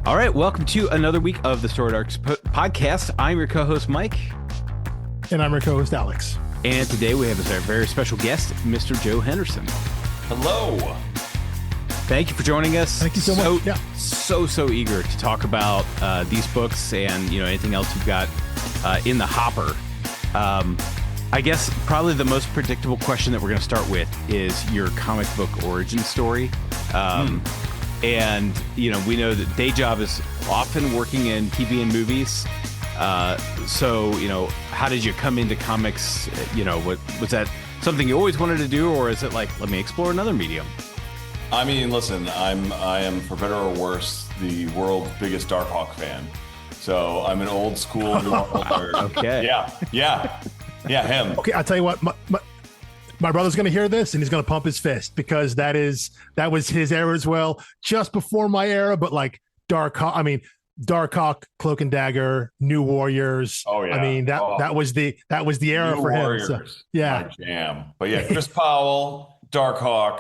All right, welcome to another week of the Stored Arcs podcast. I'm your co-host, Mike. And I'm your co-host, Alex. And today we have as our very special guest, Mr. Joe Henderson. Hello. Thank you for joining us. Thank you so much. Yeah. So eager to talk about these books and anything else you've got in the hopper. I guess probably the most predictable question that we're going to start with is your comic book origin story. And, we know that day job is often working in TV and movies. So, how did you come into comics? Was that something you always wanted to do, or is it like, let me explore another medium? I mean, listen, I am, for better or worse, the world's biggest Darkhawk fan. So I'm an old school nerd. Okay. Yeah, him. Okay, I'll tell you what, my brother's going to hear this and he's going to pump his fist because that was his era as well, just before my era, but like Darkhawk, Cloak and Dagger, New Warriors. Oh yeah. I mean, that was the era New for Warriors, him. So, yeah. My jam. But yeah, Chris Powell, Darkhawk.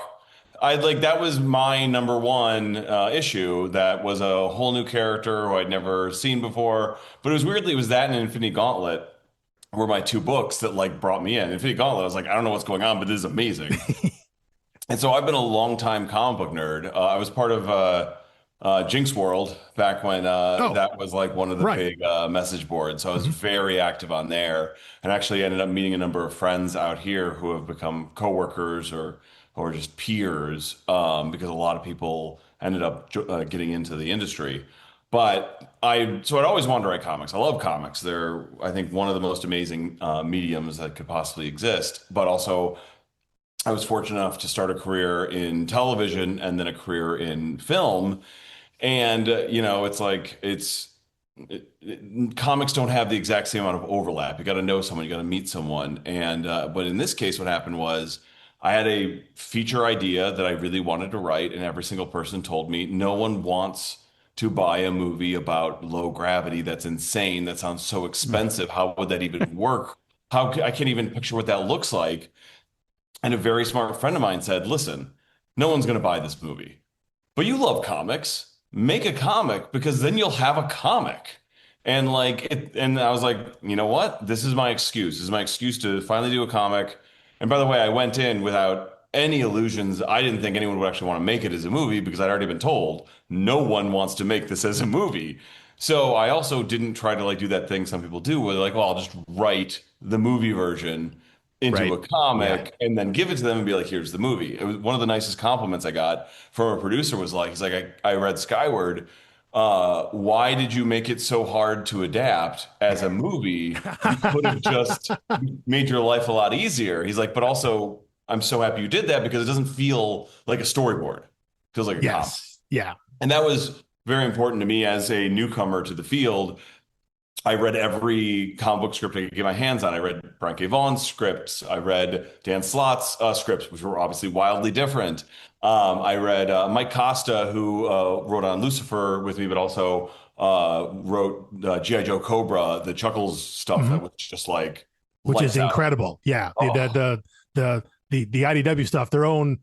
That was my number one issue. That was a whole new character who I'd never seen before. But it was that and Infinity Gauntlet were my two books that brought me in. Infinity Gauntlet, I was like, I don't know what's going on, but this is amazing. And so I've been a long time comic book nerd. I was part of Jinx World back when that was like one of the big message boards. So I was very active on there, and actually ended up meeting a number of friends out here who have become coworkers or just peers because a lot of people ended up getting into the industry. But I'd always wanted to write comics. I love comics. They're, I think, one of the most amazing mediums that could possibly exist. But also, I was fortunate enough to start a career in television and then a career in film. And, comics don't have the exact same amount of overlap. You got to know someone, you got to meet someone. And, but in this case, what happened was I had a feature idea that I really wanted to write. And every single person told me, no one wants to buy a movie about low gravity. That's insane. That sounds so expensive. How would that even work? I can't even picture what that looks like. And a very smart friend of mine said, listen, no one's going to buy this movie, but you love comics. Make a comic because then you'll have a comic. And and I was like, you know what? This is my excuse. This is my excuse to finally do a comic. And by the way, I went in without any illusions. I didn't think anyone would actually want to make it as a movie because I'd already been told no one wants to make this as a movie. So I also didn't try to do that thing some people do where they're like, well, I'll just write the movie version into a comic and then give it to them and be like, here's the movie. It was one of the nicest compliments I got from a producer was he's like, I read Skyward. Why did you make it so hard to adapt as a movie? You could have just made your life a lot easier. He's like, but also I'm so happy you did that because it doesn't feel like a storyboard. It feels like a comic. Yeah. And that was very important to me as a newcomer to the field. I read every comic book script I could get my hands on. I read Brian K. Vaughan's scripts. I read Dan Slott's scripts, which were obviously wildly different. I read Mike Costa, who wrote on Lucifer with me, but also wrote G.I. Joe Cobra, the Chuckles stuff that was just which is incredible. Yeah. The IDW stuff, their own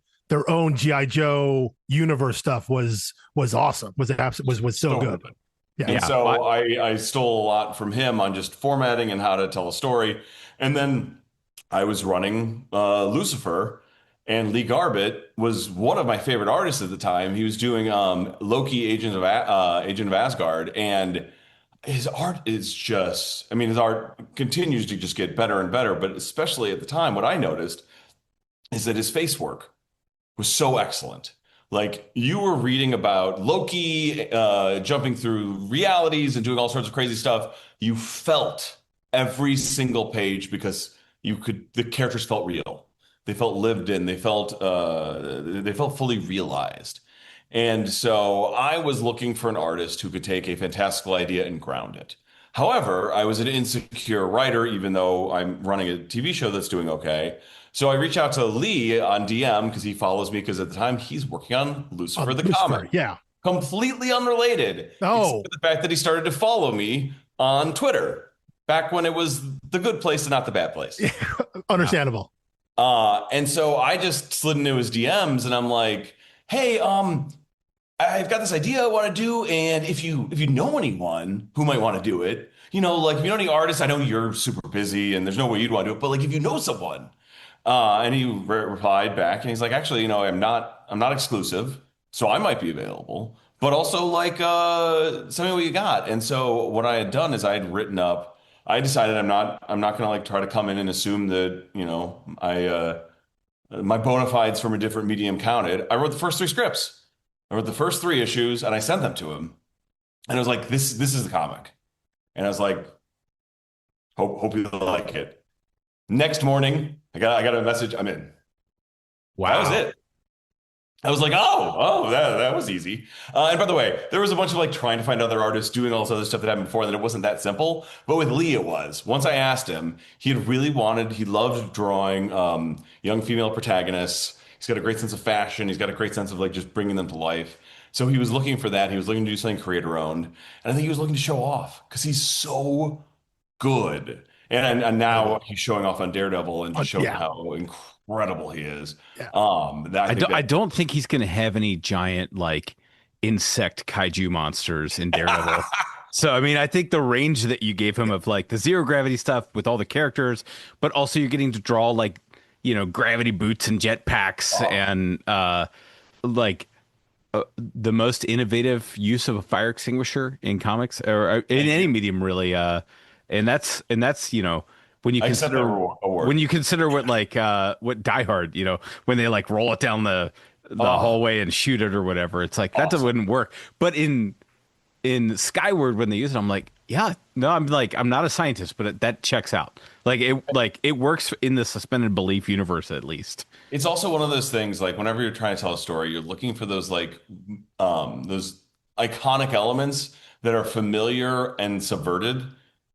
G.I. Joe universe stuff was awesome. Was so good. Yeah. And so I stole a lot from him on just formatting and how to tell a story. And then I was running Lucifer, and Lee Garbett was one of my favorite artists at the time. He was doing Loki, Agent of Asgard, and his art is just, his art continues to just get better and better. But especially at the time, what I noticed is that his face work was so excellent. You were reading about Loki jumping through realities and doing all sorts of crazy stuff. You felt every single page because the characters felt real. They felt lived in. They felt fully realized. And so I was looking for an artist who could take a fantastical idea and ground it. However, I was an insecure writer, even though I'm running a TV show that's doing okay. So I reach out to Lee on DM because he follows me because at the time he's working on Lucifer the comic. Yeah. Completely unrelated. Oh. Except for the fact that he started to follow me on Twitter back when it was the good place and not the bad place. Understandable. And so I just slid into his DMs and I'm like, hey, I've got this idea I want to do, and if you know anyone who might want to do it, you know, like if you know any artists, I know you're super busy and there's no way you'd want to do it, but like if you know someone, and he replied back, and he's like, actually, you know, I'm not exclusive, so I might be available, but also like, tell me what you got. And so what I had done is I had written up. I decided I'm not gonna like try to come in and assume that you know my bona fides from a different medium counted. I wrote the first three scripts. I wrote the first three issues and I sent them to him. And I was like, this is the comic. And I was like, hope you like it. Next morning, I got a message. I'm in. That was Wow. it. I was like, that was easy. And by the way, there was a bunch of like trying to find other artists doing all this other stuff that happened before, and it wasn't that simple. But with Lee, it was. Once I asked him, he loved drawing young female protagonists. He's got a great sense of fashion. He's got a great sense of like just bringing them to life. So he was looking for that. He was looking to do something creator owned. And I think he was looking to show off because he's so good. And now he's showing off on Daredevil and just showing Yeah. how incredible he is. Yeah. I think I that don't think he's going to have any giant like insect kaiju monsters in Daredevil. So I mean, I think the range that you gave him of like the zero gravity stuff with all the characters, but also you're getting to draw like, you know, gravity boots and jetpacks and like the most innovative use of a fire extinguisher in comics or in any medium really. And that's you know when you I accept that consider award. when you consider what Die Hard, you know, when they like roll it down the hallway and shoot it or whatever, it's like that Awesome. wouldn't work. But in Skyward when they use it, I'm like, yeah, no, I'm not a scientist, but that checks out. Like it works in the suspended belief universe at least. It's also one of those things like whenever you're trying to tell a story, you're looking for those iconic elements that are familiar and subverted.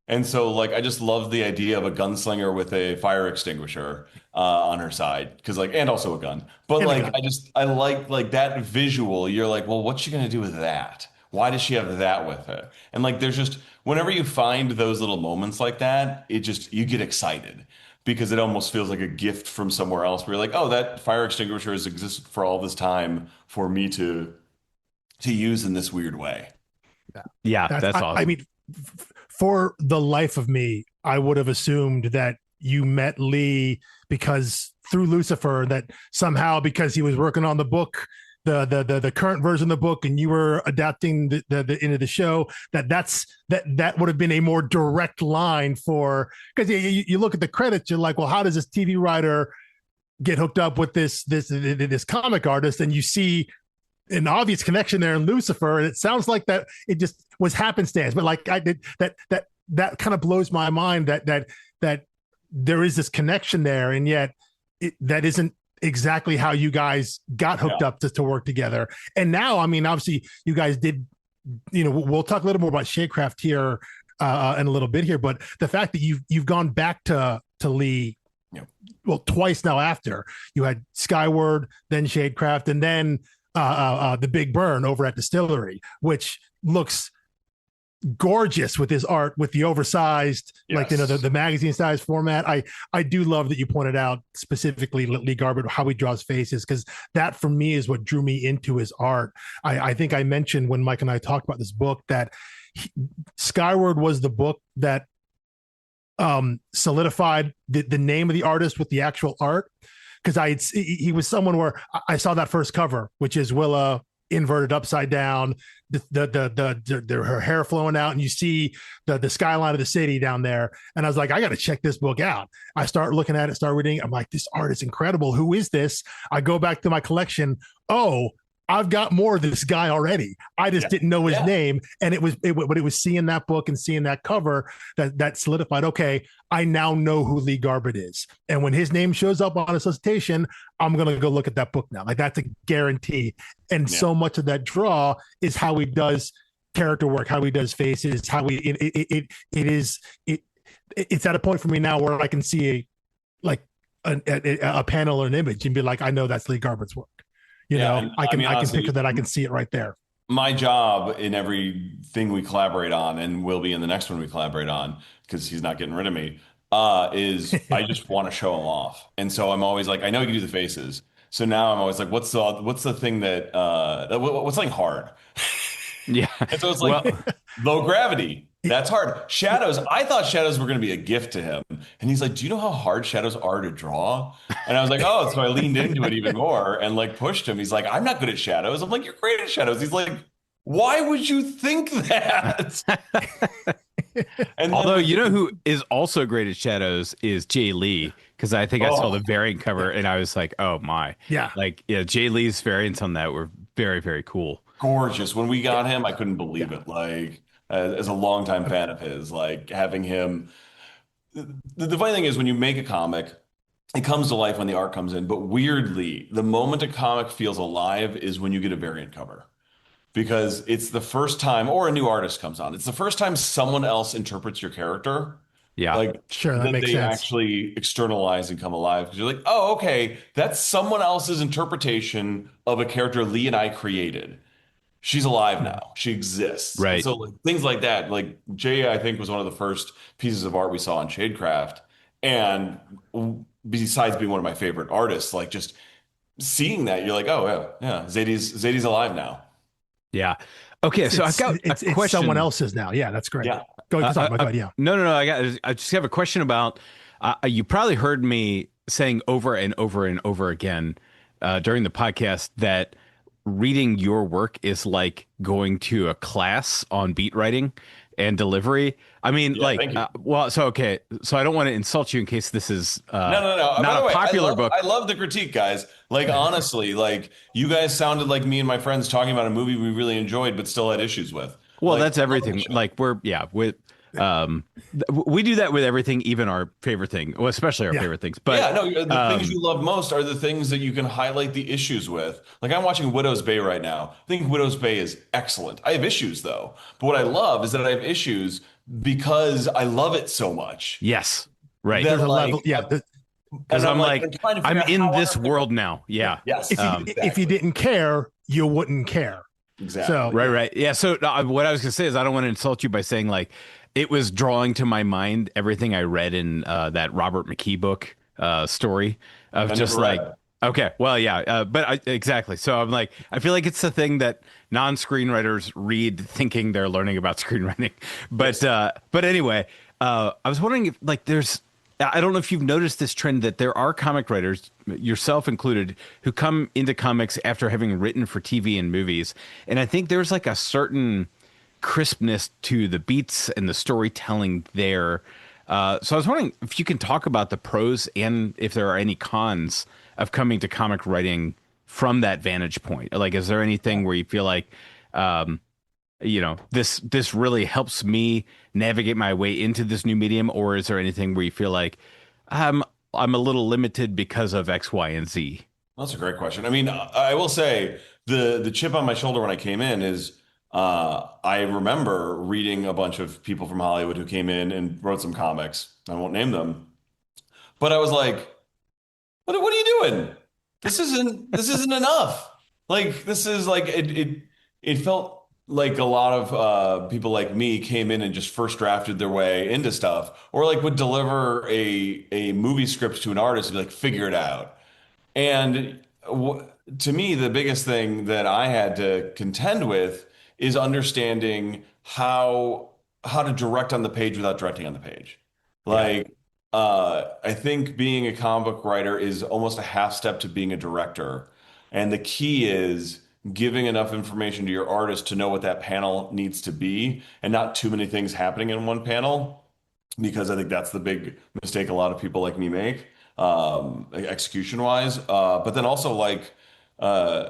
And so like I just love the idea of a gunslinger with a fire extinguisher on her side because like and also a gun. But And a like gun. I like that visual. You're like, well, what's she gonna do with that? Why does she have that with her? And like there's just whenever you find those little moments like that, it just you get excited because it almost feels like a gift from somewhere else where you're like, oh, that fire extinguisher has existed for all this time for me to use in this weird way. Yeah, that's I awesome. mean, for the life of me, I would have assumed that you met Lee because through Lucifer, that somehow because he was working on the book, the current version of the book, and you were adapting the into the show, that would have been a more direct line for because you look at the credits, you're like, well, how does this TV writer get hooked up with this comic artist? And you see an obvious connection there in Lucifer, and it sounds like that it just was happenstance. But like I did that kind of blows my mind that there is this connection there, and yet that isn't exactly how you guys got hooked up to work together. And now, I mean, obviously, you guys did. You know, we'll talk a little more about Shadecraft here in a little bit here, but the fact that you've gone back to Lee. Well, twice now after you had Skyward, then Shadecraft, and then the Big Burn over at DSTLRY, which looks gorgeous with his art with the oversized like you know the magazine size format. I do love that you pointed out specifically Lee Garbett how he draws faces because that for me is what drew me into his art. I think I mentioned when Mike and I talked about this book that Skyward was the book that solidified the name of the artist with the actual art because he was someone where I saw that first cover, which is Willa inverted upside down, her hair flowing out, and you see the skyline of the city down there. And I was like, I got to check this book out. I start looking at it, start reading. I'm like, this art is incredible. Who is this? I go back to my collection. Oh, I've got more of this guy already. I just didn't know his name. And it was seeing that book and seeing that cover that solidified, okay, I now know who Lee Garbett is. And when his name shows up on a solicitation, I'm going to go look at that book now. Like that's a guarantee. And so much of that draw is how he does character work, how he does faces, how it's at a point for me now where I can see a panel or an image and be like, I know that's Lee Garbett's work. You know, I can picture that. I can see it right there. My job in everything we collaborate on and will be in the next one we collaborate on, because he's not getting rid of me, is I just want to show him off. And so I'm always like, I know you can do the faces. So now I'm always like, what's the thing what's something hard? Yeah. And so it's like Well, low gravity. That's hard. Shadows. I thought shadows were going to be a gift to him. And he's like, do you know how hard shadows are to draw? And I was like, oh, so I leaned into it even more and like pushed him. He's like, I'm not good at shadows. I'm like, you're great at shadows. He's like, why would you think that? And although then, you know who is also great at shadows is Jay Lee, because I think I saw the oh, variant cover and I was like, oh my. Yeah. Like, yeah, Jay Lee's variants on that were very, very cool. gorgeous. When we got him, I couldn't believe it. Like, as a longtime fan of his, like having him. The funny thing is, when you make a comic, it comes to life when the art comes in. But weirdly, the moment a comic feels alive is when you get a variant cover. Because it's the first time, or a new artist comes on, it's the first time someone else interprets your character, Yeah. like Sure, that that makes they sense. actually externalize and come alive. Because you're like, oh, okay, that's someone else's interpretation of a character Lee and I created. She's alive Yeah. now. She exists. And Right. so like, things like that, like Jay, I think was one of the first pieces of art we saw in Shadecraft. And besides being one of my favorite artists, like just seeing that, you're like, oh yeah, yeah, Zadie's alive now. Yeah. Okay. So I've It's got a it's someone question. else's now. Yeah, that's great. Yeah. Go ahead. Go Uh, ahead. Yeah. no, no, no. I just have a question about. You probably heard me saying over and over and over again during the podcast that reading your work is like going to a class on beat writing and delivery. I mean, Yeah, like, thank you. well, so okay, so I don't want to insult you in case this is No, no, no. By not the a way, popular book. I love the critique, guys. Like honestly, like you guys sounded like me and my friends talking about a movie we really enjoyed but still had issues with. Well, Like, that's I love the everything. show. Like we're yeah, with we do that with everything, even our favorite thing, well, especially our Yeah. favorite things. But Yeah, no, the things um, you love most are the things that you can highlight the issues with. Like I'm watching Widow's Bay right now. I think Widow's Bay is excellent. I have issues though. But what I love is that I have issues because I love it so much. yes, right. There's That a level. like Yeah. Because and I'm like like, trying to I'm figure out in how this other people- world now. Yeah. Yes, if you didn't care, you wouldn't care. exactly. So Right, right. Yeah. So what I was gonna say is I don't want to insult you by saying like it was drawing to my mind everything I read in that Robert McKee book story of I just never like read. okay, well, yeah, exactly. So I'm like, I feel like it's the thing that non-screenwriters read thinking they're learning about screenwriting. But anyway, I was wondering if like there's I don't know if you've noticed this trend that there are comic writers, yourself included, who come into comics after having written for TV and movies. And I think there's like a certain crispness to the beats and the storytelling there. So I was wondering if you can talk about the pros and if there are any cons of coming to comic writing from that vantage point. Like, is there anything where you feel like, this really helps me navigate my way into this new medium, or is there anything where you feel like I'm a little limited because of X, Y, and Z? That's a great question. I mean, I will say the chip on my shoulder when I came in is I remember reading a bunch of people from Hollywood who came in and wrote some comics. I won't name them, but I was like, what are you doing? This isn't enough. Like this is like it felt like a lot of people like me came in and just first drafted their way into stuff, or like would deliver a movie script to an artist and be like, figure it out. And to me, the biggest thing that I had to contend with is understanding how to direct on the page without directing on the page. Like, I think being a comic book writer is almost a half step to being a director. And the key is giving enough information to your artist to know what that panel needs to be and not too many things happening in one panel, because I think that's the big mistake a lot of people like me make, execution wise. But then also like uh,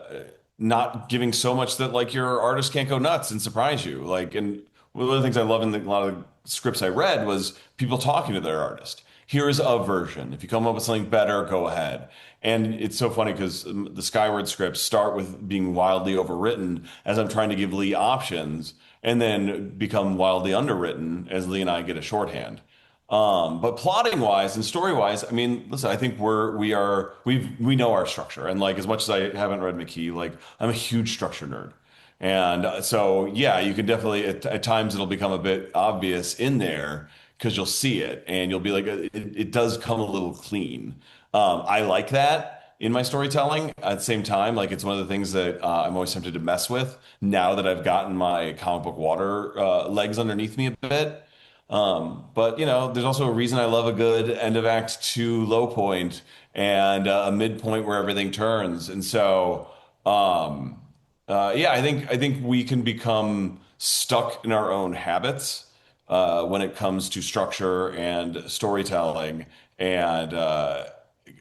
not giving so much that like your artist can't go nuts and surprise you. Like, and one of the things I love in a lot of scripts I read was people talking to their artist. Here is a version. If you come up with something better, go ahead. And it's so funny because the Skyward scripts start with being wildly overwritten as I'm trying to give Lee options, and then become wildly underwritten as Lee and I get a shorthand. But plotting wise and story wise, I mean, listen, I think we know our structure. And like, as much as I haven't read McKee, like I'm a huge structure nerd. And so, yeah, you can definitely, at times it'll become a bit obvious in there because you'll see it and you'll be like, it does come a little clean. I like that. in my storytelling. At the same time, like it's one of the things that I'm always tempted to mess with now that I've gotten my comic book water legs underneath me a bit. But there's also a reason I love a good end of Act Two low point and a midpoint where everything turns. And so, yeah, I think we can become stuck in our own habits when it comes to structure and storytelling. And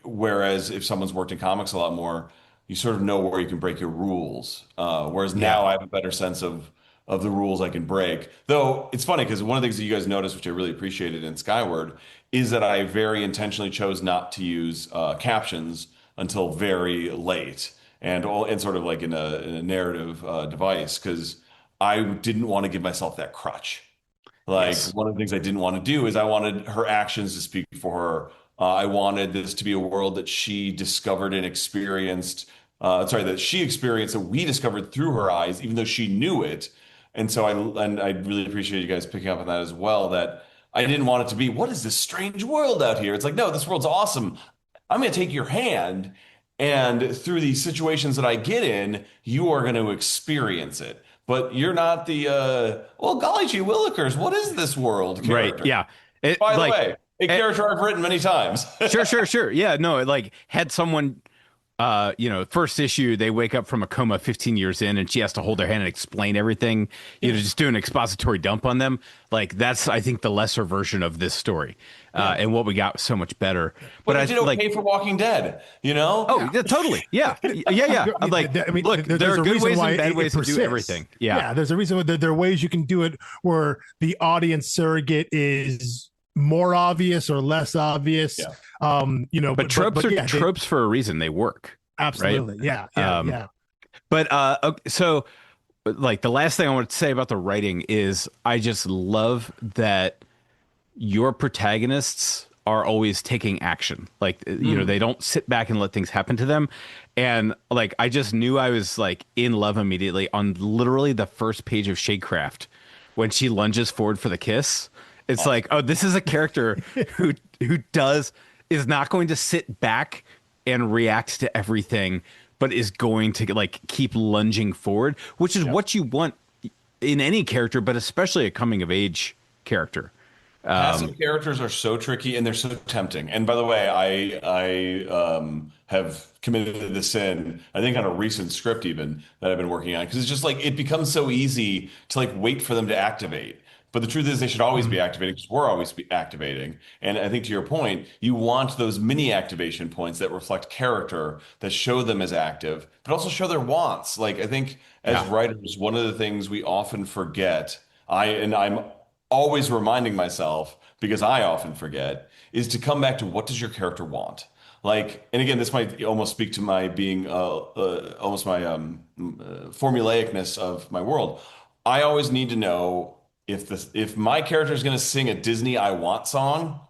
whereas if someone's worked in comics a lot more, you sort of know where you can break your rules. Whereas Yeah. now I have a better sense of the rules I can break. Though it's funny because one of the things that you guys noticed, which I really appreciated in Skyward, is that I very intentionally chose not to use captions until very late, and sort of like in a narrative device, because I didn't want to give myself that crutch. Like Yes. one of the things I didn't want to do is I wanted her actions to speak for her. I wanted this to be a world that she discovered and experienced. Sorry, that she experienced that we discovered through her eyes, even though she knew it. And so I really appreciate you guys picking up on that as well. That I didn't want it to be, what is this strange world out here? It's like, no, this world's awesome. I'm going to take your hand, and through these situations that I get in, you are going to experience it. But you're not the well, golly gee willikers, what is this world Right. character? Yeah. It By the like way, a it, character I've written many times. sure. Yeah, no, like had someone first issue, they wake up from a coma 15 years in and she has to hold their hand and explain everything, just do an expository dump on them. Like that's, I think, the lesser version of this story. And what we got was so much better. But But I I did okay like, for Walking Dead, you know? oh, yeah, totally. Yeah. Yeah. Like, I mean, look, there there's are a good reason ways why and bad it ways to do persists. everything. Yeah. There's a reason there are ways you can do it where the audience surrogate is more obvious or less obvious. Yeah. But tropes are yeah, tropes for a reason. They work. absolutely. Right? Yeah. But so like the last thing I want to say about the writing is I just love that your protagonists are always taking action. Like they don't sit back and let things happen to them. And like I just knew I was like in love immediately on literally the first page of Shadecraft when she lunges forward for the kiss. It's like, oh, this is a character who is not going to sit back and react to everything, but is going to like keep lunging forward, which is what you want in any character, but especially a coming of age character. Passive characters are so tricky and they're so tempting. And by the way, I have committed this sin, I think on a recent script even that I've been working on, because it's just like it becomes so easy to like wait for them to activate. But the truth is they should always be activating because we're always be activating. And I think to your point, you want those mini activation points that reflect character, that show them as active, but also show their wants. Like I think as writers, one of the things we often forget, I'm always reminding myself because I often forget, is to come back to what does your character want? Like, and again, this might almost speak to my being almost my formulaicness of my world. I always need to know if my character is going to sing a Disney I Want song,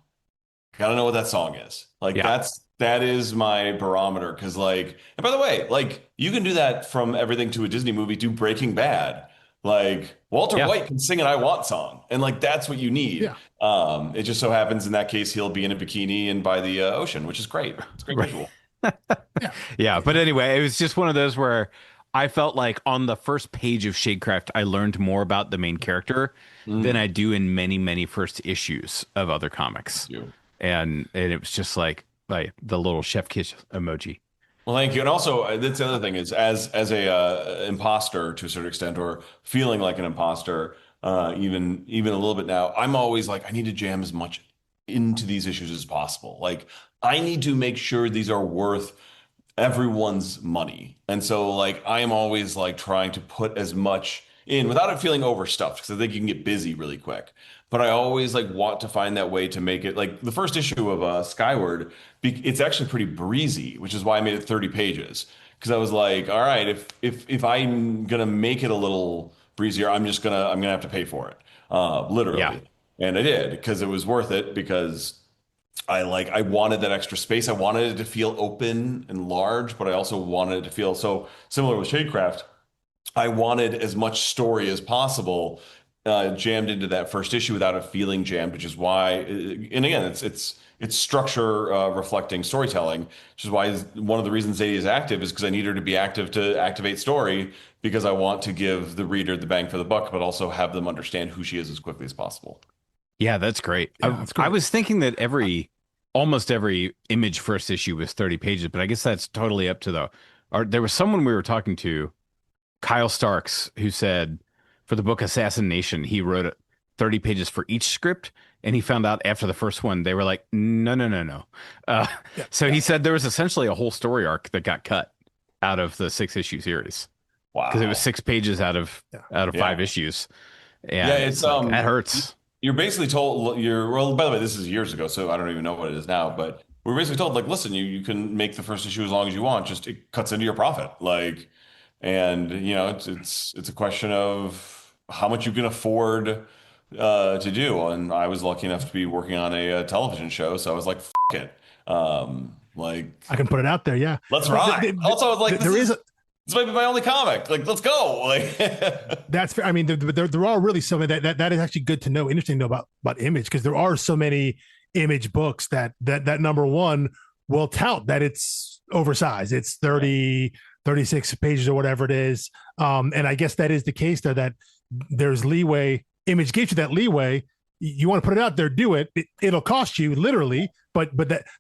I gotta know what that song is. Like Yeah. that is my barometer. Because like, and by the way, like you can do that from everything to a Disney movie to Breaking Bad. Like Walter Yeah. White can sing an I Want song, and like that's what you need. Yeah. It just so happens in that case he'll be in a bikini and by the ocean, which is great. It's a great Right. visual. Yeah. But anyway, it was just one of those where I felt like on the first page of Shadecraft, I learned more about the main character than I do in many, many first issues of other comics. You. And it was just like the little chef kiss emoji. Well, thank you. And also, that's the other thing is as a imposter to a certain extent, or feeling like an imposter, even a little bit now, I'm always like, I need to jam as much into these issues as possible. Like, I need to make sure these are worth everyone's money. And so, like, I am always like trying to put as much in without it feeling overstuffed, because I think you can get busy really quick. But I always like want to find that way to make it like the first issue of Skyward. It's actually pretty breezy, which is why I made it 30 pages. Because I was like, all right, if I'm gonna make it a little breezier, I'm gonna have to pay for it, literally. Yeah. And I did because it was worth it because I wanted that extra space. I wanted it to feel open and large, but I also wanted it to feel so similar with Shadecraft. I wanted as much story as possible jammed into that first issue without it feeling jammed, which is why. And again, it's structure reflecting storytelling, which is why one of the reasons Zadie is active is because I need her to be active to activate story, because I want to give the reader the bang for the buck, but also have them understand who she is as quickly as possible. Yeah, that's great. Yeah, that's great. I was thinking that almost every Image first issue was 30 pages, but I guess that's totally up to there was someone we were talking to, Kyle Starks, who said for the book Assassination, he wrote 30 pages for each script. And he found out after the first one, they were like, no. So he said there was essentially a whole story arc that got cut out of the 6-issue series. Wow. Because it was 6 pages out of 5 issues. And it's like, that hurts. You're basically told well, by the way, this is years ago, so I don't even know what it is now, but we're basically told, like, listen, you can make the first issue as long as you want, just it cuts into your profit. Like, and it's a question of how much you can afford to do. And I was lucky enough to be working on a television show, so I was like, F it. Like, I can put it out there. Yeah. Let's ride. Also, I was like, this might be my only comic. Like, let's go. Like, that's fair. I mean, there are really so many that is actually good to know, interesting to know about Image, because there are so many Image books that number one will tout that it's oversized. It's 30, 36 pages or whatever it is. And I guess that is the case there, that there's leeway. Image gives you that leeway. You want to put it out there, do it. It'll cost you literally, but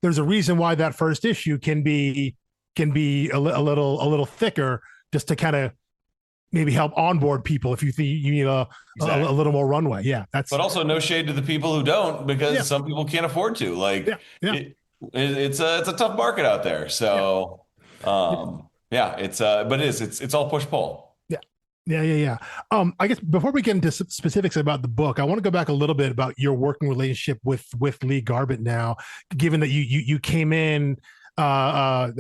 there's a reason why that first issue can be a little thicker, just to kind of maybe help onboard people if you think you need a little more runway. Yeah, but also no shade to the people who don't, because some people can't afford to. Like, it's a tough market out there. So it's all push pull. Yeah. I guess before we get into specifics about the book, I want to go back a little bit about your working relationship with Lee Garbett now, given that you came in. I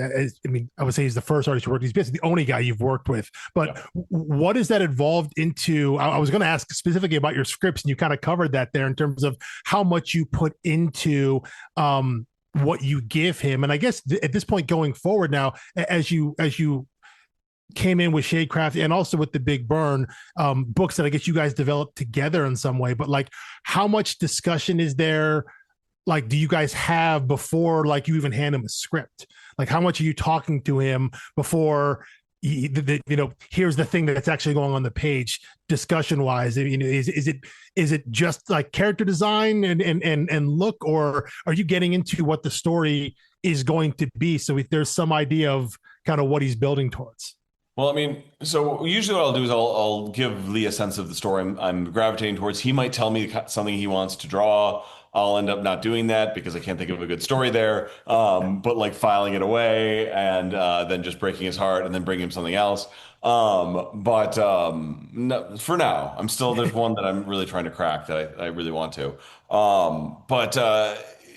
would say he's the first artist you worked. He's basically the only guy you've worked with. But what has that evolved into? I was going to ask specifically about your scripts, and you kind of covered that there in terms of how much you put into what you give him. And I guess at this point going forward now, as you came in with Shadecraft and also with the Big Burn books that I guess you guys developed together in some way, but like, how much discussion is there? Like, do you guys have before, like, you even hand him a script? Like, how much are you talking to him before here's the thing that's actually going on the page discussion wise? Is it just like character design and look, or are you getting into what the story is going to be? So if there's some idea of kind of what he's building towards. Well, I mean, so usually what I'll do is I'll give Lee a sense of the story I'm gravitating towards. He might tell me something he wants to draw. I'll end up not doing that because I can't think of a good story there. But like filing it away and then just breaking his heart and then bringing him something else. No, for now, there's one that I'm really trying to crack that I really want to.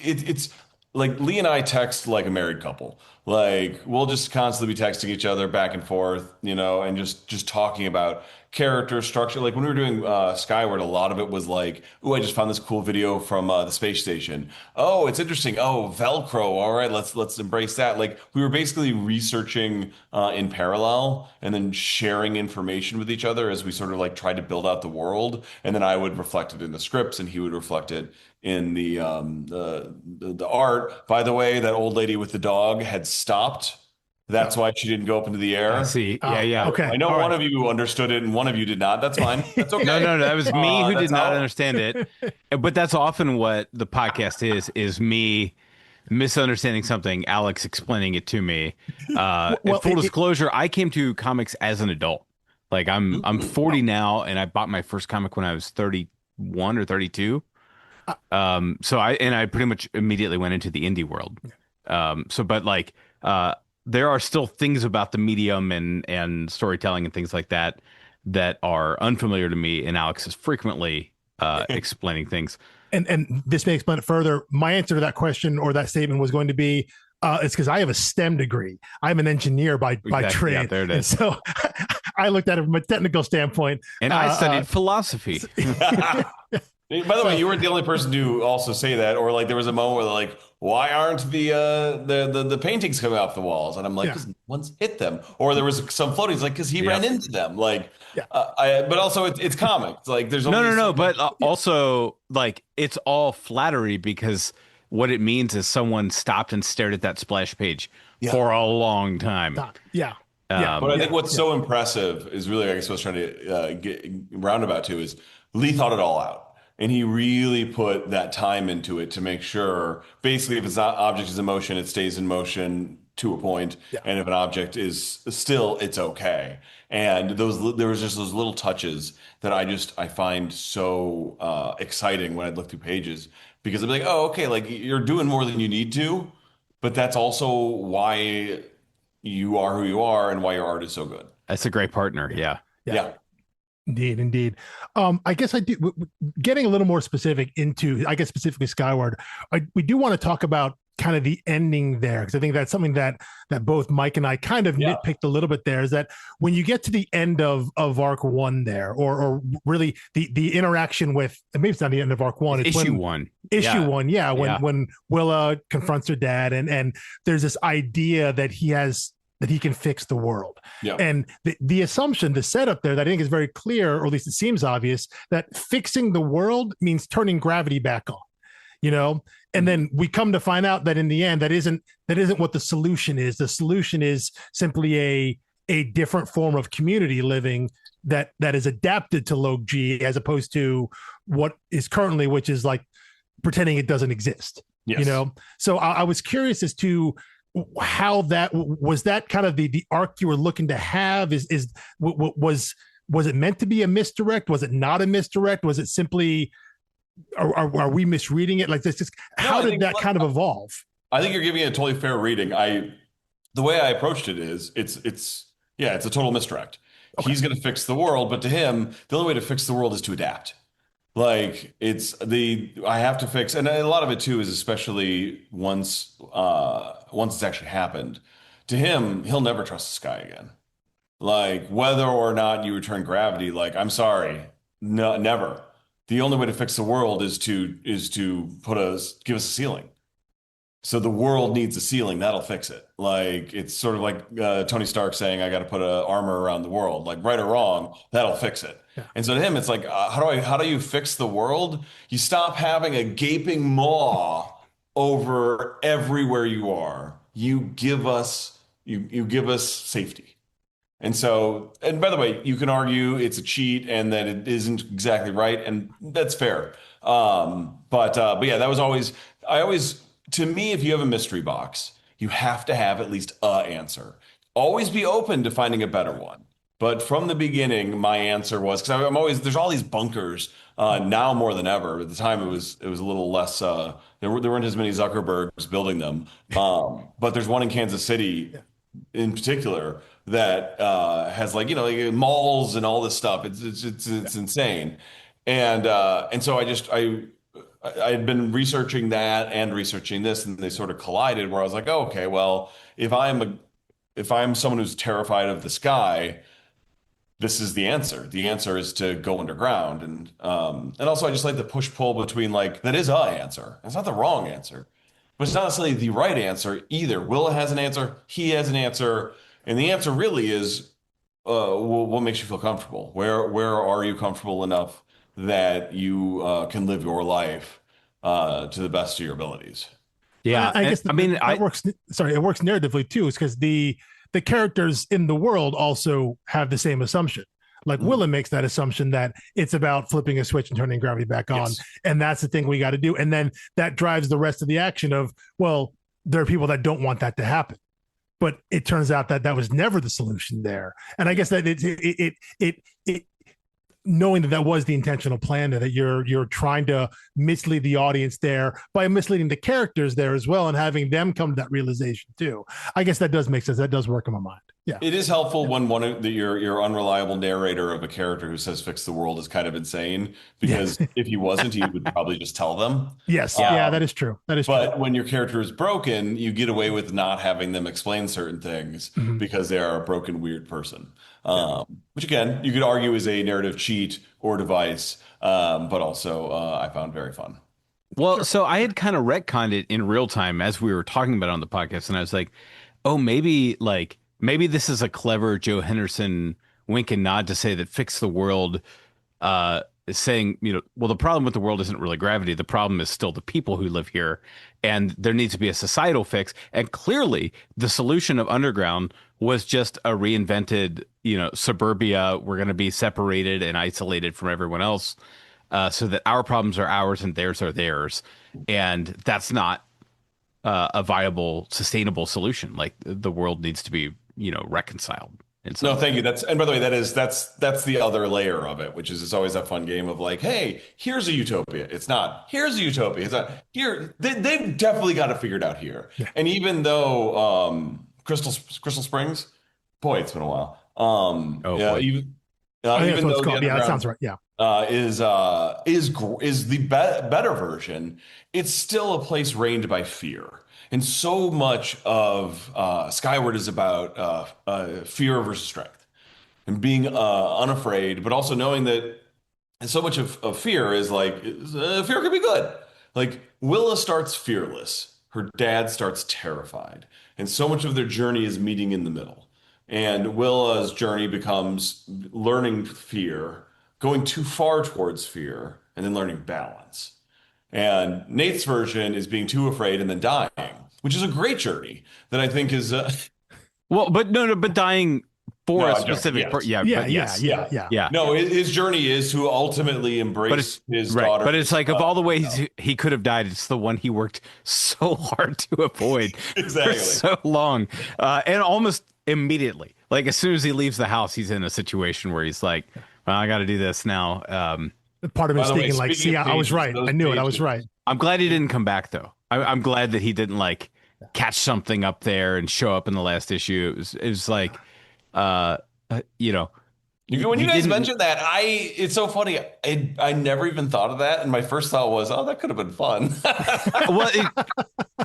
It's like Lee and I text like a married couple. Like, we'll just constantly be texting each other back and forth, and just talking about character structure. Like when we were doing Skyward, a lot of it was like, "Ooh, I just found this cool video from the space station. Oh, it's interesting. Oh, Velcro. All right, let's embrace that." Like, we were basically researching in parallel and then sharing information with each other as we sort of like tried to build out the world. And then I would reflect it in the scripts, and he would reflect it in the art. By the way, that old lady with the dog had stopped. That's why she didn't go up into the air. I see. Yeah. Okay. I know one of you understood it and one of you did not. That's fine. That's okay. No. That was me who did not understand it. But that's often what the podcast is me misunderstanding something, Alex explaining it to me. Full disclosure, I came to comics as an adult. Like I'm 40 now, and I bought my first comic when I was 31 or 32. So I pretty much immediately went into the indie world. There are still things about the medium and storytelling and things like that are unfamiliar to me, and Alex is frequently explaining things. And this may explain it further. My answer to that question or that statement was going to be, it's because I have a STEM degree. I'm an engineer by trade. Yeah, there it is. And so I looked at it from a technical standpoint. And I studied philosophy. By the way, you weren't the only person to also say that, or like there was a moment where like, why aren't the paintings coming off the walls? And I'm like, because one's hit them. Or there was some floating, like, because he ran into them. Like, but also it's comics. Like, there's no. But also like it's all flattery because what it means is someone stopped and stared at that splash page Yeah. for a long time. Yeah. Yeah. But I think what's so impressive is really, I guess, what I was trying to get roundabout to is Lee thought it all out. And he really put that time into it to make sure, basically, if it's not object is in motion, it stays in motion to a point. Yeah. And if an object is still, it's okay. And there was just those little touches that I find so exciting when I look through pages because I'm like, oh, okay, like you're doing more than you need to, but that's also why you are who you are and why your art is so good. That's a great partner. Yeah. Yeah. Indeed, indeed. I guess I do. Getting a little more specific into, I guess specifically Skyward, we do want to talk about kind of the ending there because I think that's something that both Mike and I kind of nitpicked a little bit. There is that when you get to the end of arc one there, or really the interaction with, maybe it's not the end of arc one, it's issue one. When Willa confronts her dad, and there's this idea that he can fix the world. Yeah. And the assumption, the setup there that I think is very clear, or at least it seems obvious, that fixing the world means turning gravity back on, and then we come to find out that in the end, that isn't what the solution is. The solution is simply a different form of community living that is adapted to low G as opposed to what is currently, which is like pretending it doesn't exist, So I was curious as to how that was, that kind of the arc you were looking to have. Was it meant to be a misdirect? Was it not a misdirect? Was it simply, are we misreading it? Like this, just how did that kind of evolve? I think you're giving it a totally fair reading. The way I approached it is it's a total misdirect. Okay. He's going to fix the world, but to him, the only way to fix the world is to adapt. Like I have to fix, and a lot of it too is especially once it's actually happened. To him, he'll never trust the sky again. Like whether or not you return gravity, like I'm sorry, no, never. The only way to fix the world is to give us a ceiling. So the world needs a ceiling that'll fix it. Like it's sort of like Tony Stark saying, "I got to put an armor around the world." Like right or wrong, that'll fix it. Yeah. And so to him, it's like, how do you fix the world? You stop having a gaping maw over everywhere you are. You give us safety. And so, and by the way, you can argue it's a cheat and that it isn't exactly right, and that's fair. But yeah, that was always, to me, if you have a mystery box, you have to have at least an answer. Always be open to finding a better one. But from the beginning, my answer was, because there's all these bunkers now more than ever. At the time, it was a little less. There weren't as many Zuckerbergs building them. But there's one in Kansas City, in particular, that has like malls and all this stuff. It's insane. And so I had been researching that and researching this, and they sort of collided. Where I was like, oh, okay, well, if I'm someone who's terrified of the sky, this is the answer. The answer is to go underground, and also I just like the push pull between like that is a answer. It's not the wrong answer, but it's not necessarily the right answer either. Willa has an answer. He has an answer, and the answer really is what makes you feel comfortable. Where are you comfortable enough that you can live your life to the best of your abilities? Yeah, I guess it works. Sorry, it works narratively too, is because the characters in the world also have the same assumption. Like Willa makes that assumption that it's about flipping a switch and turning gravity back on. Yes. And that's the thing we got to do. And then that drives the rest of the action of, well, there are people that don't want that to happen. But it turns out that was never the solution there. And I guess that it knowing that was the intentional plan, that you're trying to mislead the audience there by misleading the characters there as well, and having them come to that realization too. I guess that does make sense. That does work in my mind. Yeah, it is helpful when your unreliable narrator of a character who says fix the world is kind of insane, because if he wasn't, he would probably just tell them. Yes, yeah, that is true. But when your character is broken, you get away with not having them explain certain things because they are a broken, weird person. Which again, you could argue is a narrative cheat or device, but also I found very fun. Well, so I had kind of retconned it in real time as we were talking about it on the podcast, and I was like, oh, maybe this is a clever Joe Henderson wink and nod to say that fix the world saying, well, the problem with the world isn't really gravity. The problem is still the people who live here, and there needs to be a societal fix. And clearly, the solution of underground was just a reinvented, suburbia. We're going to be separated and isolated from everyone else, so that our problems are ours and theirs are theirs. And that's not a viable, sustainable solution. Like the world needs to be, reconciled. No, thank you. And by the way, that's the other layer of it, which is it's always that fun game of like, hey, here's a utopia. It's not. Here's a utopia. It's not. Here, they've definitely got it figured out here. Yeah. And even though Crystal Springs, boy, it's been a while. Even though that sounds right. Yeah, is the better version. It's still a place reigned by fear. And so much of Skyward is about fear versus strength and being unafraid, but also knowing that so much of fear is like, fear can be good. Like Willa starts fearless. Her dad starts terrified. And so much of their journey is meeting in the middle. And Willa's journey becomes learning fear, going too far towards fear, and then learning balance. And Nate's version is being too afraid and then dying, which is a great journey that I think is but dying for a specific yeah. No, his journey is to ultimately embrace his daughter. But it's like of all the ways he could have died, it's the one he worked so hard to avoid exactly. for so long, and almost immediately. Like as soon as he leaves the house, he's in a situation where he's like, well, I got to do this now. Part of him is thinking like, see, I was right. I knew it. I was right. I'm glad he didn't come back though. I'm glad that he didn't like catch something up there and show up in the last issue. It was like, when you guys mentioned that, it's so funny. I never even thought of that. And my first thought was, oh, that could have been fun. Well,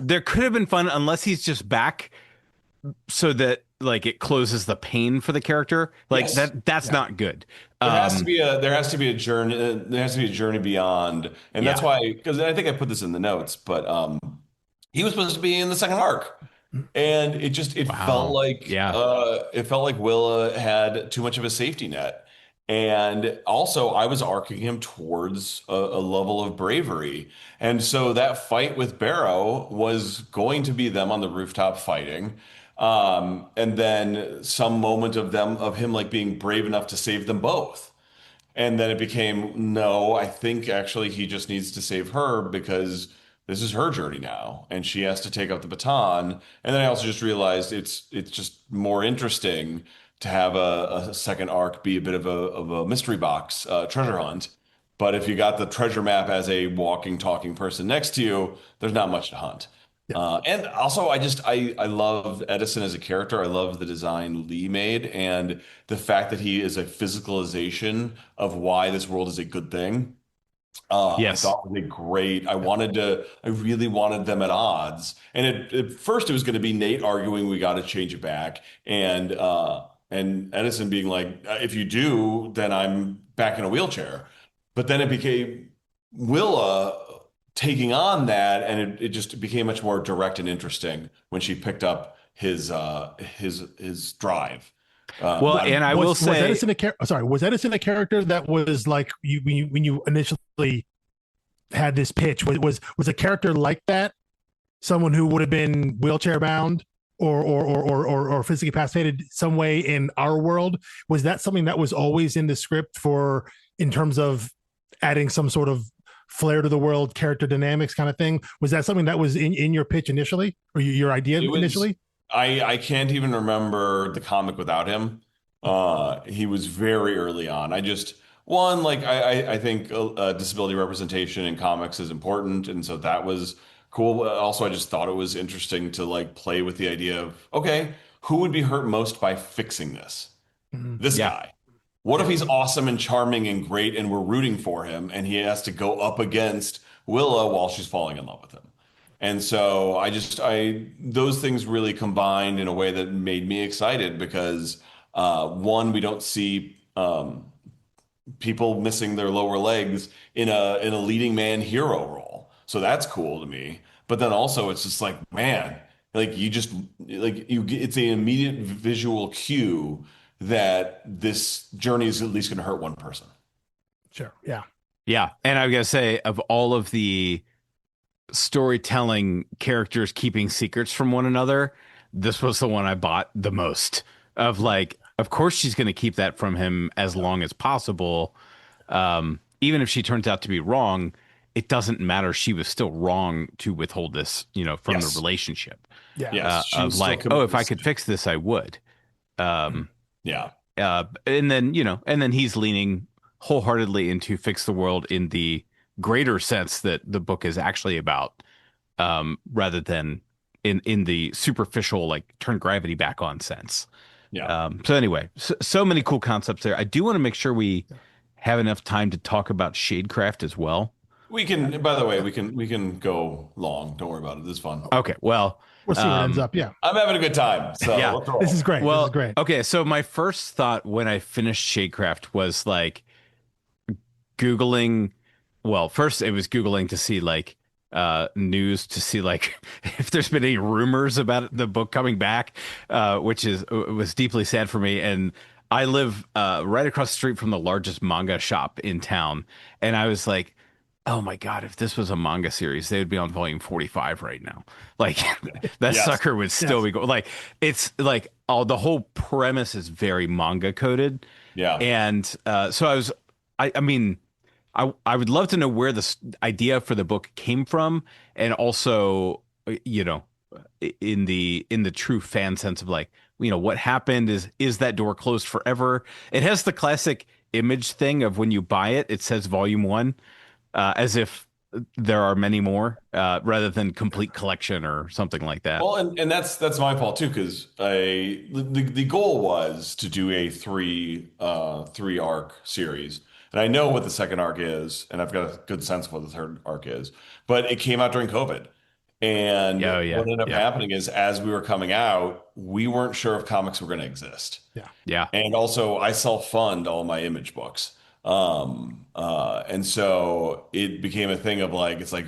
there could have been fun unless he's just back so that like it closes the pain for the character. Like yes. That's not good. There has to be a journey. There has to be a journey beyond. And that's why, because I think I put this in the notes, but he was supposed to be in the second arc. And it felt like Willa had too much of a safety net. And also I was arcing him towards a level of bravery. And so that fight with Barrow was going to be them on the rooftop fighting. And then some moment of him like being brave enough to save them both. And then it became, no, I think actually he just needs to save her because this is her journey now, and she has to take up the baton. And then I also just realized it's just more interesting to have a second arc be a bit of a mystery box treasure hunt. But if you got the treasure map as a walking, talking person next to you, there's not much to hunt. Yeah. And also, I love Edison as a character. I love the design Lee made, and the fact that he is a physicalization of why this world is a good thing. Yes. I thought was great. I really wanted them at odds. And at first it was going to be Nate arguing we got to change it back, and Edison being like, if you do, then I'm back in a wheelchair. But then it became Willa taking on that, and it just became much more direct and interesting when she picked up his drive. And I will say, was Edison a character that was like when you initially had this pitch? Was a character like that someone who would have been wheelchair bound or physically capacitated some way in our world? Was that something that was always in the script in terms of adding some sort of flair to the world, character dynamics kind of thing? Was that something that was in your pitch initially, or your idea initially? I can't even remember the comic without him. He was very early on. I think disability representation in comics is important, and so that was cool. Also, I just thought it was interesting to like play with the idea of, okay, who would be hurt most by fixing this? Mm-hmm. This guy. What if he's awesome and charming and great, and we're rooting for him, and he has to go up against Willa while she's falling in love with him? And so those things really combined in a way that made me excited because one, we don't see people missing their lower legs in a leading man hero role. So that's cool to me. But then also it's just like, man, like it's an immediate visual cue that this journey is at least going to hurt one person. Sure. Yeah. Yeah, and I gotta say, of all of the storytelling characters keeping secrets from one another, this was the one I bought the most. Of like, of course she's going to keep that from him as long as possible. Even if she turns out to be wrong, it doesn't matter. She was still wrong to withhold this, from the Yes. relationship. Yeah. Yes. She Of was still like, oh, if I committed. could fix this, I would. Um, Yeah. and then he's leaning wholeheartedly into fix the world in the greater sense that the book is actually about, rather than in the superficial like turn gravity back on sense. Yeah. So anyway, so many cool concepts there. I do want to make sure we have enough time to talk about Shadecraft as well. We can, by the way, we can go long. Don't worry about it. This is fun. Okay, well, We'll see what ends up. Yeah. I'm having a good time. So Yeah. let's roll. This is great. This is well, great. okay. So my first thought when I finished Shadecraft was like Googling. Well, first it was Googling to see like news to see like if there's been any rumors about the book coming back, which was deeply sad for me. And I live right across the street from the largest manga shop in town, and I was like, oh my God, if this was a manga series, they would be on volume 45 right now. Like that Yes. sucker would still Yes. be going. Like it's like the whole premise is very manga coded. Yeah. And so I mean, I would love to know where this idea for the book came from, and also, in the true fan sense of like, what happened is that door closed forever? It has the classic image thing of when you buy it, it says volume one, as if there are many more, rather than complete collection or something like that. Well, and that's my fault too, because the goal was to do a three arc series. And I know what the second arc is, and I've got a good sense of what the third arc is. But it came out during COVID. And Yeah, oh, yeah, what ended up yeah, happening is as we were coming out, we weren't sure if comics were going to exist. Yeah. yeah, And also, I self-fund all my image books. And so it became a thing of like, it's like,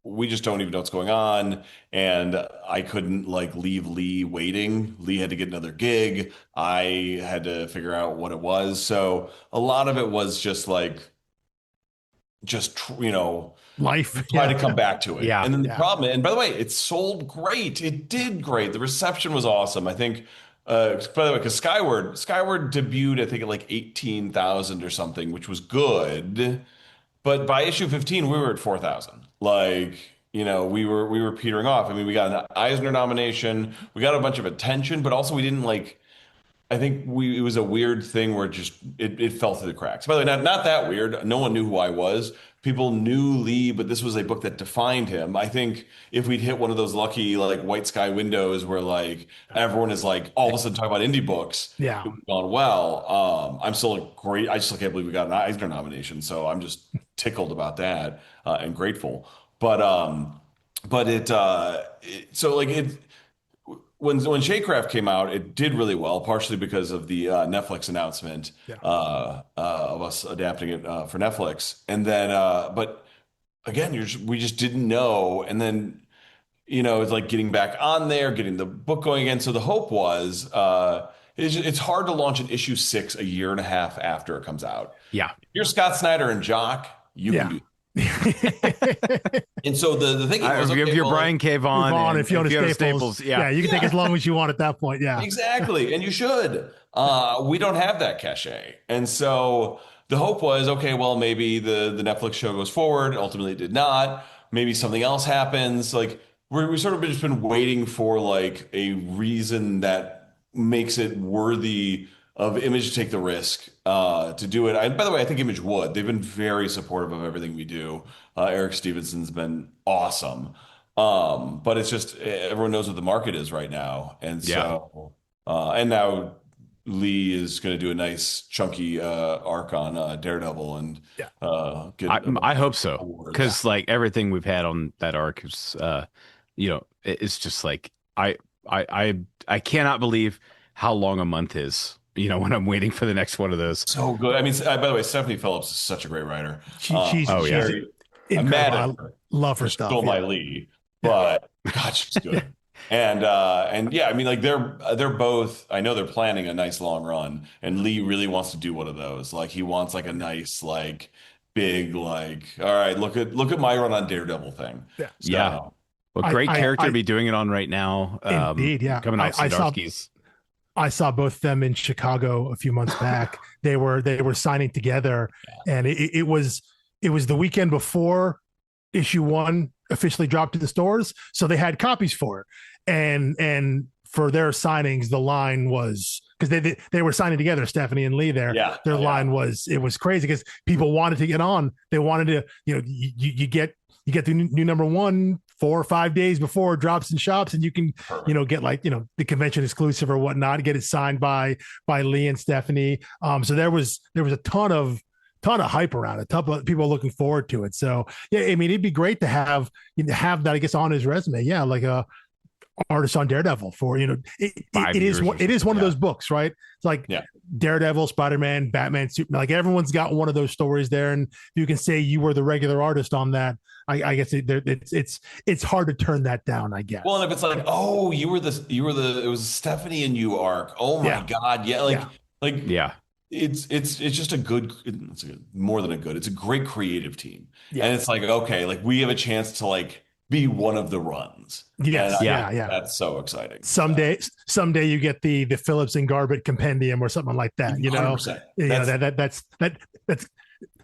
we just don't even know what's going on. And I couldn't like leave Lee waiting. Lee had to get another gig. I had to figure out what it was. So a lot of it was just like, Life. try Yeah. to come back to it. yeah. And then the Yeah. problem, and by the way, it sold great. It did great. The reception was awesome. I think, by the way, because Skyward debuted, I think, at like 18,000 or something, which was good. But by issue 15, we were at 4,000. Like, we were petering off. I mean, we got an Eisner nomination, we got a bunch of attention, but also we didn't like. I think it was a weird thing where it fell through the cracks. By the way, not that weird. No one knew who I was. People knew Lee, but this was a book that defined him. I think if we'd hit one of those lucky like white sky windows where like everyone is like all of a sudden talking about indie books, Yeah. it would have gone well. I'm still great. I still can't believe we got an Eisner nomination, so I'm just tickled about that, and grateful. But so like it when Shadecraft came out, it did really well, partially because of the Netflix announcement, Yeah. of us adapting it for Netflix, and then but again, we just didn't know, and then it's like getting back on there, getting the book going again. So the hope was, it's hard to launch an issue 6 a year and a half after it comes out. Yeah. If you're Scott Snyder and Jock, you Yeah. can do. And so the thinking was, If okay, you're well, Brian K. Vaughan and Fiona Staples. Staples, yeah. You can take as long as you want at that point. Yeah. exactly, and you should. We don't have that cachet, and so the hope was, okay, well, maybe the Netflix show goes forward. Ultimately, it did not. Maybe something else happens. Like we sort of just been waiting for like a reason that makes it worthy of Image to take the risk to do it. By the way, I think Image would. They've been very supportive of everything we do. Eric Stevenson's been awesome. But it's just everyone knows what the market is right now, and so and now Lee is going to do a nice chunky arc on Daredevil and get. I hope so, awards. because like everything we've had on that arc is, it's just like I cannot believe how long a month is. When I'm waiting for the next one of those. So good. I mean, by the way, Stephanie Phillips is such a great writer. She's Oh, yeah. I'm mad incredible. at her. I love her She's stuff. still my Yeah. Lee, but God, she's good. And yeah, I mean, like they're both. I know they're planning a nice long run, and Lee really wants to do one of those. Like he wants like a nice like big like, all right, look at my run on Daredevil thing. Yeah. So, Yeah. Well, great character to I be doing it on right now. indeed, yeah. Coming off Zdarsky's. I saw both of them in Chicago a few months back. They were signing together, and it was the weekend before issue 1 officially dropped in the stores, so they had copies for it. And for their signings, the line was, because they were signing together, Stephanie and Lee there. Yeah. Their line was, it was crazy because people wanted to get on. They wanted to, you get the new number 1 4 or 5 days before it drops in shops, and you can, get like, the convention exclusive or whatnot, get it signed by Lee and Stephanie. So there was a ton of hype around it. A ton of people looking forward to it. So yeah, I mean, it'd be great to have that, I guess, on his resume. Yeah, like a artist on Daredevil for, it is one of those books, right? It's like Daredevil, Spider-Man, Batman, Superman, like everyone's got one of those stories there, and you can say you were the regular artist on that. I guess it's hard to turn that down, I guess. Well, and if it's like, oh, it was Stephanie and you arc. Oh my God. Yeah. It's just more than a good, it's a great creative team. Yeah. And it's like, okay, like we have a chance to like be one of the runs. Yes. Yeah. That's so exciting. Someday you get the Phillips and Garbett compendium or something like that. 100%. That's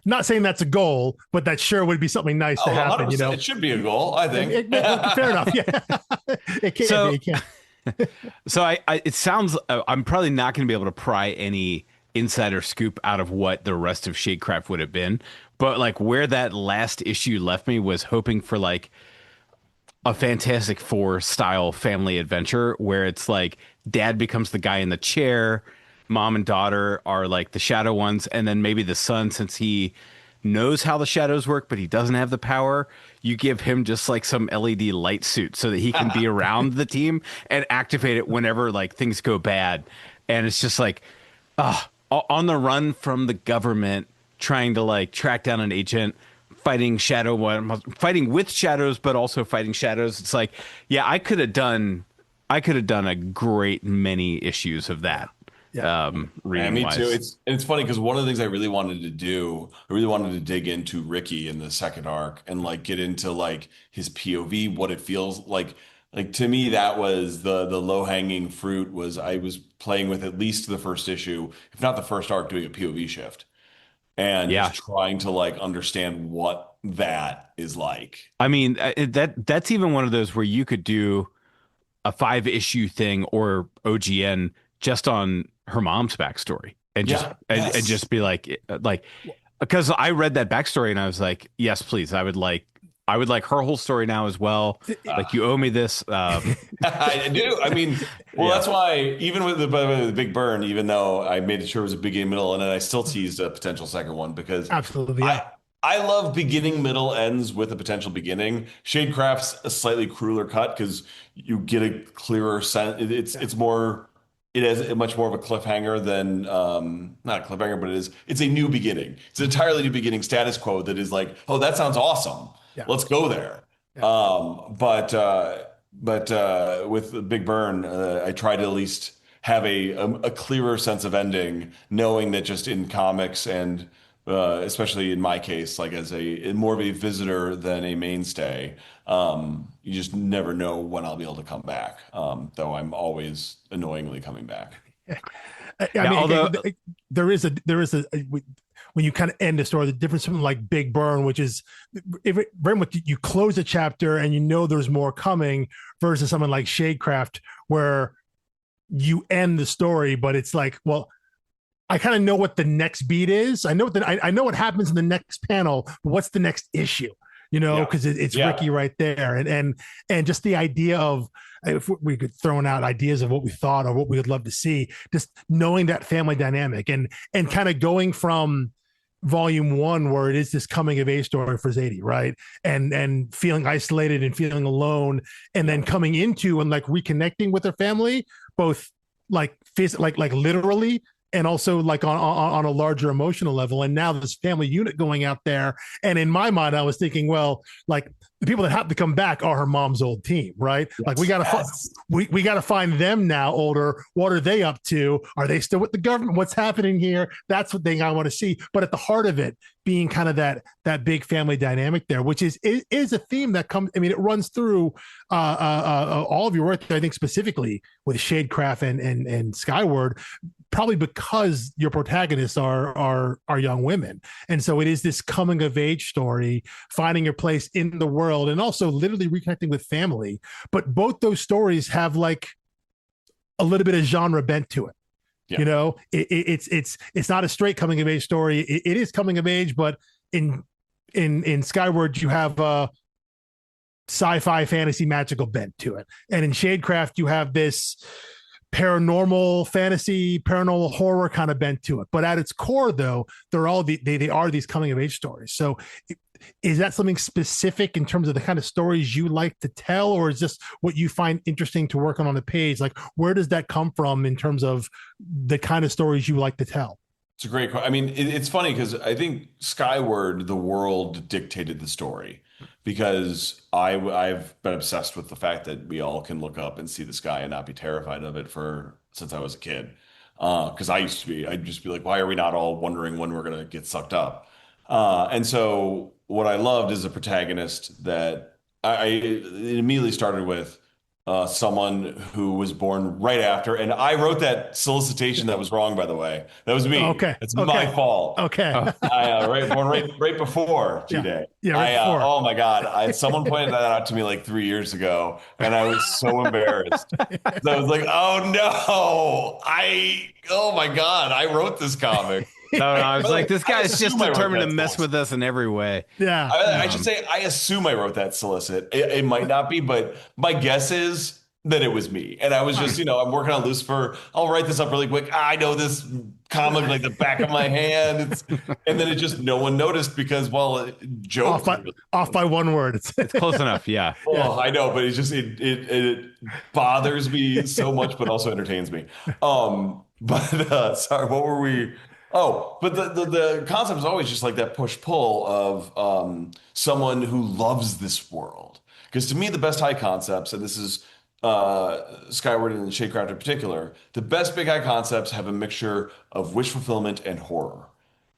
not saying that's a goal, but that sure would be something nice to happen. It should be a goal, I think. Fair enough. Yeah, it can. It can. So it sounds, I'm probably not going to be able to pry any insider scoop out of what the rest of Shadecraft would have been, but like where that last issue left me was hoping for like a Fantastic Four style family adventure where it's like dad becomes the guy in the chair, mom and daughter are like the shadow ones, and then maybe the son, since he knows how the shadows work but he doesn't have the power, you give him just like some LED light suit so that he can be around the team and activate it whenever like things go bad. And it's just like on the run from the government, trying to like track down an agent, fighting with shadows, but also fighting shadows. It's like, yeah, I could have done a great many issues of that. Yeah, me too. It's funny because one of the things I really wanted to dig into Ricky in the second arc and like get into like his POV, what it feels like. Like to me, that was the low hanging fruit. I was playing with at least the first issue, if not the first arc, doing a POV shift. And just trying to like understand what that is like. I mean, that's even one of those where you could do a 5-issue thing or OGN just on her mom's backstory and just be like, because I read that backstory and I was like, yes, please, I would like her whole story now as well. Like you owe me this. I do. I mean, that's why even with the big burn, even though I made sure it was a beginning, middle, and then I still teased a potential second one because absolutely, I love beginning, middle, ends with a potential beginning. Shadecraft's a slightly crueler cut because you get a clearer sense. It has a much more of a cliffhanger than not a cliffhanger, but it's a new beginning. It's an entirely new beginning status quo that is like, oh, that sounds awesome. Yeah. Let's go there. Yeah. But with the Big Burn, I try to at least have a clearer sense of ending, knowing that just in comics and especially in my case, like as more of a visitor than a mainstay, you just never know when I'll be able to come back. Though I'm always annoyingly coming back. Although there is a when you kind of end a story, the difference from like Big Burn, which is very much you close a chapter and you know there's more coming, versus something like Shadecraft where you end the story, but it's like, well, I kind of know what the next beat is. I know what happens in the next panel, but what's the next issue? Because it's Ricky right there, and just the idea of, if we could throw out ideas of what we thought or what we would love to see, just knowing that family dynamic and kind of going from volume 1 where it is this coming of age story for Zadie, right? And feeling isolated and feeling alone, and then coming into and like reconnecting with her family, both like literally and also like on a larger emotional level. And now this family unit going out there. And in my mind, I was thinking, well, like the people that have to come back are her mom's old team, right? Yes. Like we got to find them now older. What are they up to? Are they still with the government? What's happening here? That's what thing I want to see. But at the heart of it being kind of that big family dynamic there, which is a theme that comes, I mean, it runs through all of your work, I think specifically with Shadecraft and Skyward, probably because your protagonists are young women. And so it is this coming of age story, finding your place in the world and also literally reconnecting with family. But both those stories have like a little bit of genre bent to it. Yeah. You know, it's not a straight coming of age story. It is coming of age, but in Skyward, you have a sci-fi fantasy magical bent to it. And in Shadecraft, you have this paranormal fantasy, paranormal horror kind of bent to it. But at its core, though, they're all they are these coming of age stories. So is that something specific in terms of the kind of stories you like to tell, or is this what you find interesting to work on the page? Like, where does that come from in terms of the kind of stories you like to tell? It's a great question. I mean, it's funny because I think Skyward, the world dictated the story, because I've been obsessed with the fact that we all can look up and see the sky and not be terrified of it since I was a kid. Because I'd just be like, why are we not all wondering when we're going to get sucked up? And so what I loved is a protagonist that it immediately started with someone who was born right after. And I wrote that solicitation that was wrong, by the way. That was me. Okay. It's my fault. Okay. Born right before G-Day. Yeah, right before. Oh my God. Someone pointed that out to me like 3 years ago, and I was so embarrassed. So I was like, oh no, oh my God, I wrote this comic. No, I was like, this guy's just determined to mess with us in every way. Yeah. I should say, I assume I wrote that solicit. It might not be, but my guess is that it was me. And I was just, I'm working on Lucifer. I'll write this up really quick. I know this comic like the back of my hand. And then no one noticed because, well, Joe off by one word. It's close enough. Yeah. Oh, I know, but it bothers me so much, but also entertains me. Sorry, what were we? Oh, but the concept is always just like that push-pull of someone who loves this world. Because to me, the best high concepts, and this is Skyward and Shadecraft in particular, the best big high concepts have a mixture of wish fulfillment and horror.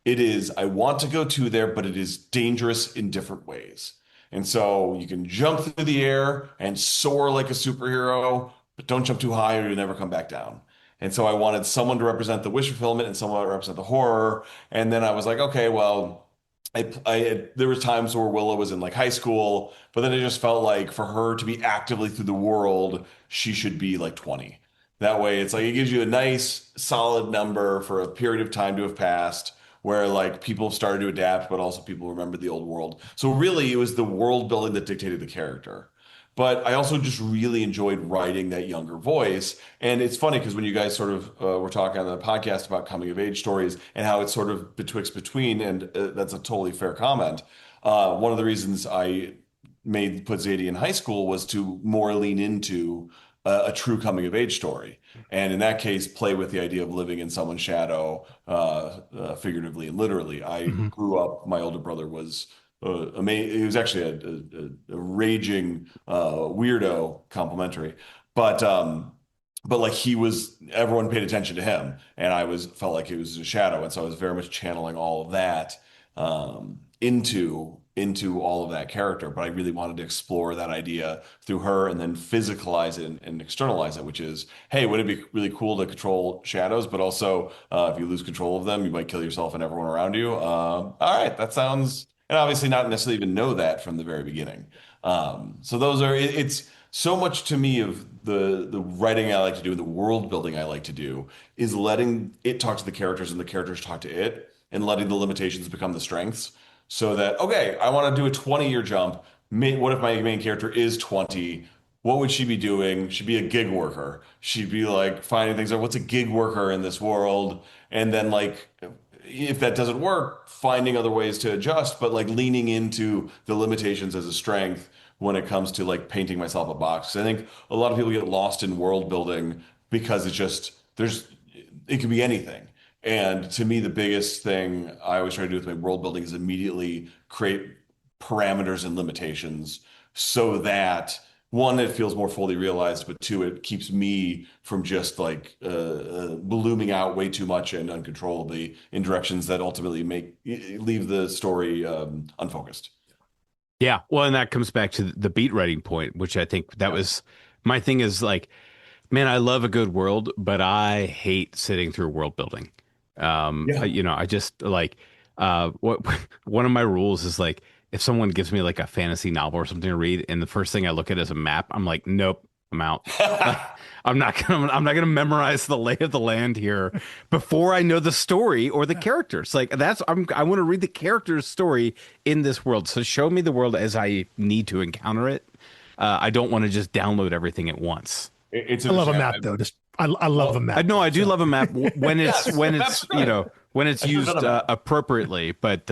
It is, I want to go to there, but it is dangerous in different ways. And so you can jump through the air and soar like a superhero, but don't jump too high or you'll never come back down. And so I wanted someone to represent the wish fulfillment and someone to represent the horror. And then I was like, okay, well, there was times where Willow was in like high school, but then it just felt like for her to be actively through the world, she should be like 20. That way it's like, it gives you a nice solid number for a period of time to have passed where like people started to adapt, but also people remember the old world. So really it was the world building that dictated the character. But I also just really enjoyed writing that younger voice. And it's funny because when you guys sort of were talking on the podcast about coming of age stories and how it's sort of betwixt between, and that's a totally fair comment. One of the reasons I put Zadie in high school was to more lean into a true coming of age story. And in that case, play with the idea of living in someone's shadow, figuratively and literally. I grew up, my older brother was he was actually a raging weirdo, complimentary, but like everyone paid attention to him, and I felt like he was a shadow, and so I was very much channeling all of that into all of that character. But I really wanted to explore that idea through her, and then physicalize it and externalize it, which is, hey, would it be really cool to control shadows, but also if you lose control of them, you might kill yourself and everyone around you. All right, that sounds. And obviously not necessarily even know that from the very beginning. So it's so much to me of the writing I like to do, the world building I like to do, is letting it talk to the characters and the characters talk to it, and letting the limitations become the strengths. So that, okay, I want to do a 20-year jump. What if my main character is 20? What would she be doing? She'd be a gig worker. She'd be like finding things like, what's a gig worker in this world? And then like, if that doesn't work, finding other ways to adjust, but like leaning into the limitations as a strength when it comes to like painting myself a box. I think a lot of people get lost in world building because it could be anything. And to me, the biggest thing I always try to do with my world building is immediately create parameters and limitations so that one, it feels more fully realized, but two, it keeps me from just like blooming out way too much and uncontrollably in directions that ultimately leave the story unfocused. Yeah. Well, and that comes back to the beat writing point, which I think that was my thing is like, man, I love a good world, but I hate sitting through world building. Yeah. I just like what one of my rules is like if someone gives me like a fantasy novel or something to read, and the first thing I look at is a map, I'm like, nope, I'm out. I'm not gonna memorize the lay of the land here before I know the story or the characters. Like I want to read the character's story in this world. So show me the world as I need to encounter it. I don't want to just download everything at once. I love a map though. I love a map. No, I do love a map when it's Yes, when that's it's right. when it's I should've used done a map. appropriately. But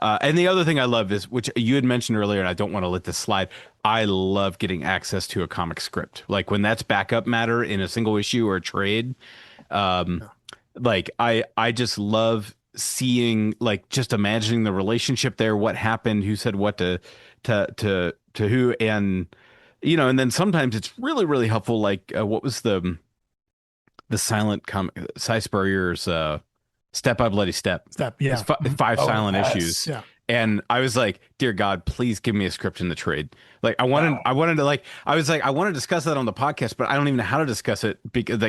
and the other thing I love is, which you had mentioned earlier, and I don't want to let this slide. I love getting access to a comic script, like when that's backup matter in a single issue or a trade. Like I just love seeing, like, just imagining the relationship there, what happened, who said what to who, and and then sometimes it's really really helpful. Like what was the silent comic, Cy Spurrier's Step by Bloody Step. Yeah. It's five silent yes. issues. Yeah. And I was like, dear God, please give me a script in the trade. Like I wanted to like, I was like, I want to discuss that on the podcast, but I don't even know how to discuss it because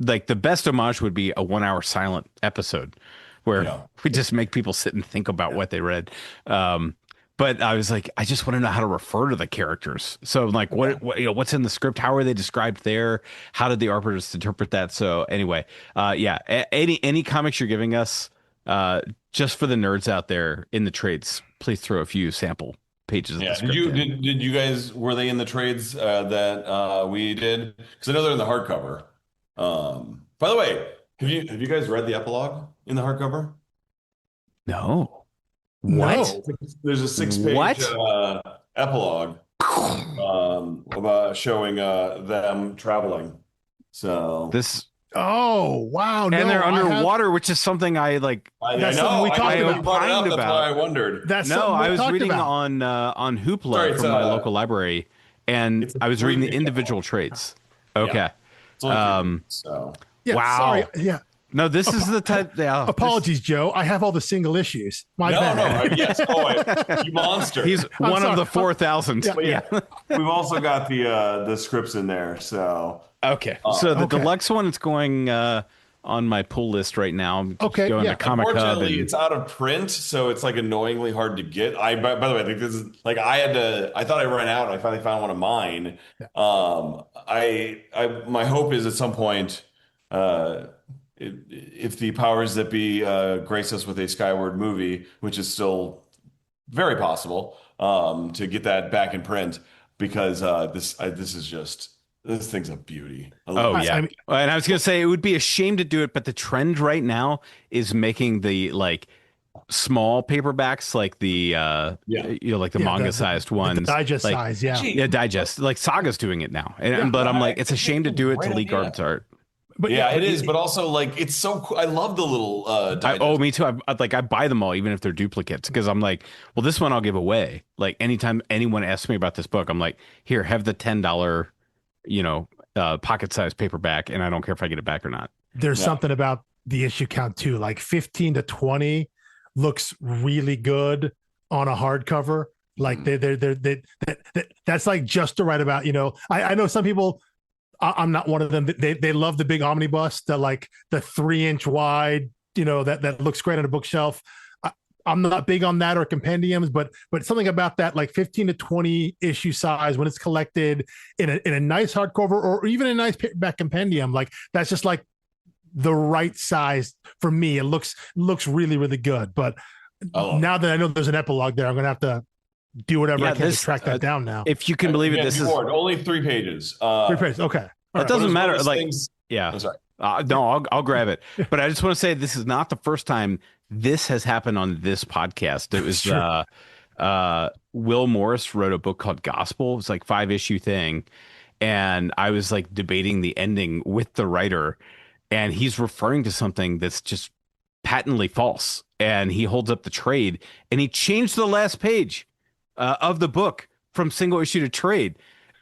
like the best homage would be a 1 hour silent episode where we just make people sit and think about what they read. But I was like, I just want to know how to refer to the characters. So like, what's in the script? How are they described there? How did the artists interpret that? So anyway, any comics you're giving us, just for the nerds out there in the trades, please throw a few sample pages of the script. Did you guys, were they in the trades that we did? Because I know they're in the hardcover. By the way, have you guys read the epilogue in the hardcover? No. What? There's a 6-page epilogue about showing them traveling. So Oh wow! No, and they're underwater, which is something I like. That's something we talked about. That's why I wondered. I was reading on Hoopla from my local library, and I was reading the individual trades. Okay. Yeah. It's only so. Yeah, wow. Sorry. Yeah. No, this is the type. Yeah, Apologies, Joe. I have all the single issues. My bad. Yes. You monster. He's one of the 4,000. Yeah. We've also got the scripts in there. So okay. So the deluxe one is going on my pull list right now. I'm just going to Comic Hub. Unfortunately, it's out of print, so it's like annoyingly hard to get. By the way, I think this is like I thought I ran out, and I finally found one of mine. My hope is at some point, if the powers that be grace us with a Skyward movie, which is still very possible, to get that back in print, because this thing's a beauty. Oh yeah, and I was gonna say it would be a shame to do it, but the trend right now is making the like small paperbacks, like the like the manga sized ones, the digest like, size, digest. Like Saga's doing it now, but I'm like, it's a shame to do it to Lee Garbett's art. But it is. But also, like, it's so cool. I love the little. Me too. I buy them all, even if they're duplicates, because I'm like, well, this one I'll give away. Like, anytime anyone asks me about this book, I'm like, here, have the $10, pocket-sized paperback, and I don't care if I get it back or not. There's something about the issue count too. Like 15 to 20 looks really good on a hardcover. Like that's like just the right about. I know some people. I'm not one of them. They love the big omnibus, the 3-inch wide, that looks great on a bookshelf. I'm not big on that or compendiums, but something about that, like 15 to 20 issue size when it's collected in a nice hardcover or even a nice paperback compendium, like that's just like the right size for me. It looks really, really good. But now that I know there's an epilogue there, I'm going to have to do whatever I can to track that down now. If you can believe it, this is only 3 pages. 3 pages. Okay. That doesn't matter. Like, I'm sorry. No, I'll grab it. But I just want to say this is not the first time this has happened on this podcast. It was Will Morris wrote a book called Gospel. It was like 5-issue thing. And I was like debating the ending with the writer. and he's referring to something that's just patently false. And he holds up the trade, and he changed the last page of the book from single issue to trade.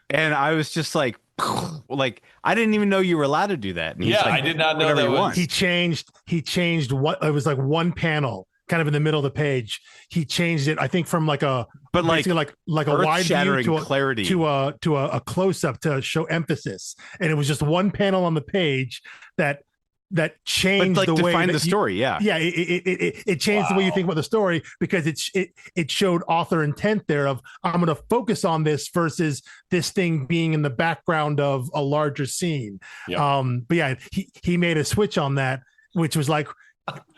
And I was just like I didn't even know you were allowed to do that. And yeah, like, I did not know that. He changed what it was like one panel kind of in the middle of the page. He changed it, I think, from like a like a wide view to clarity to a close up to show emphasis, and it was just one panel on the page that changed the way define the story. It changed the way you think about the story, because it showed author intent there of, I'm going to focus on this versus this thing being in the background of a larger scene. But yeah, he made a switch on that, which was like,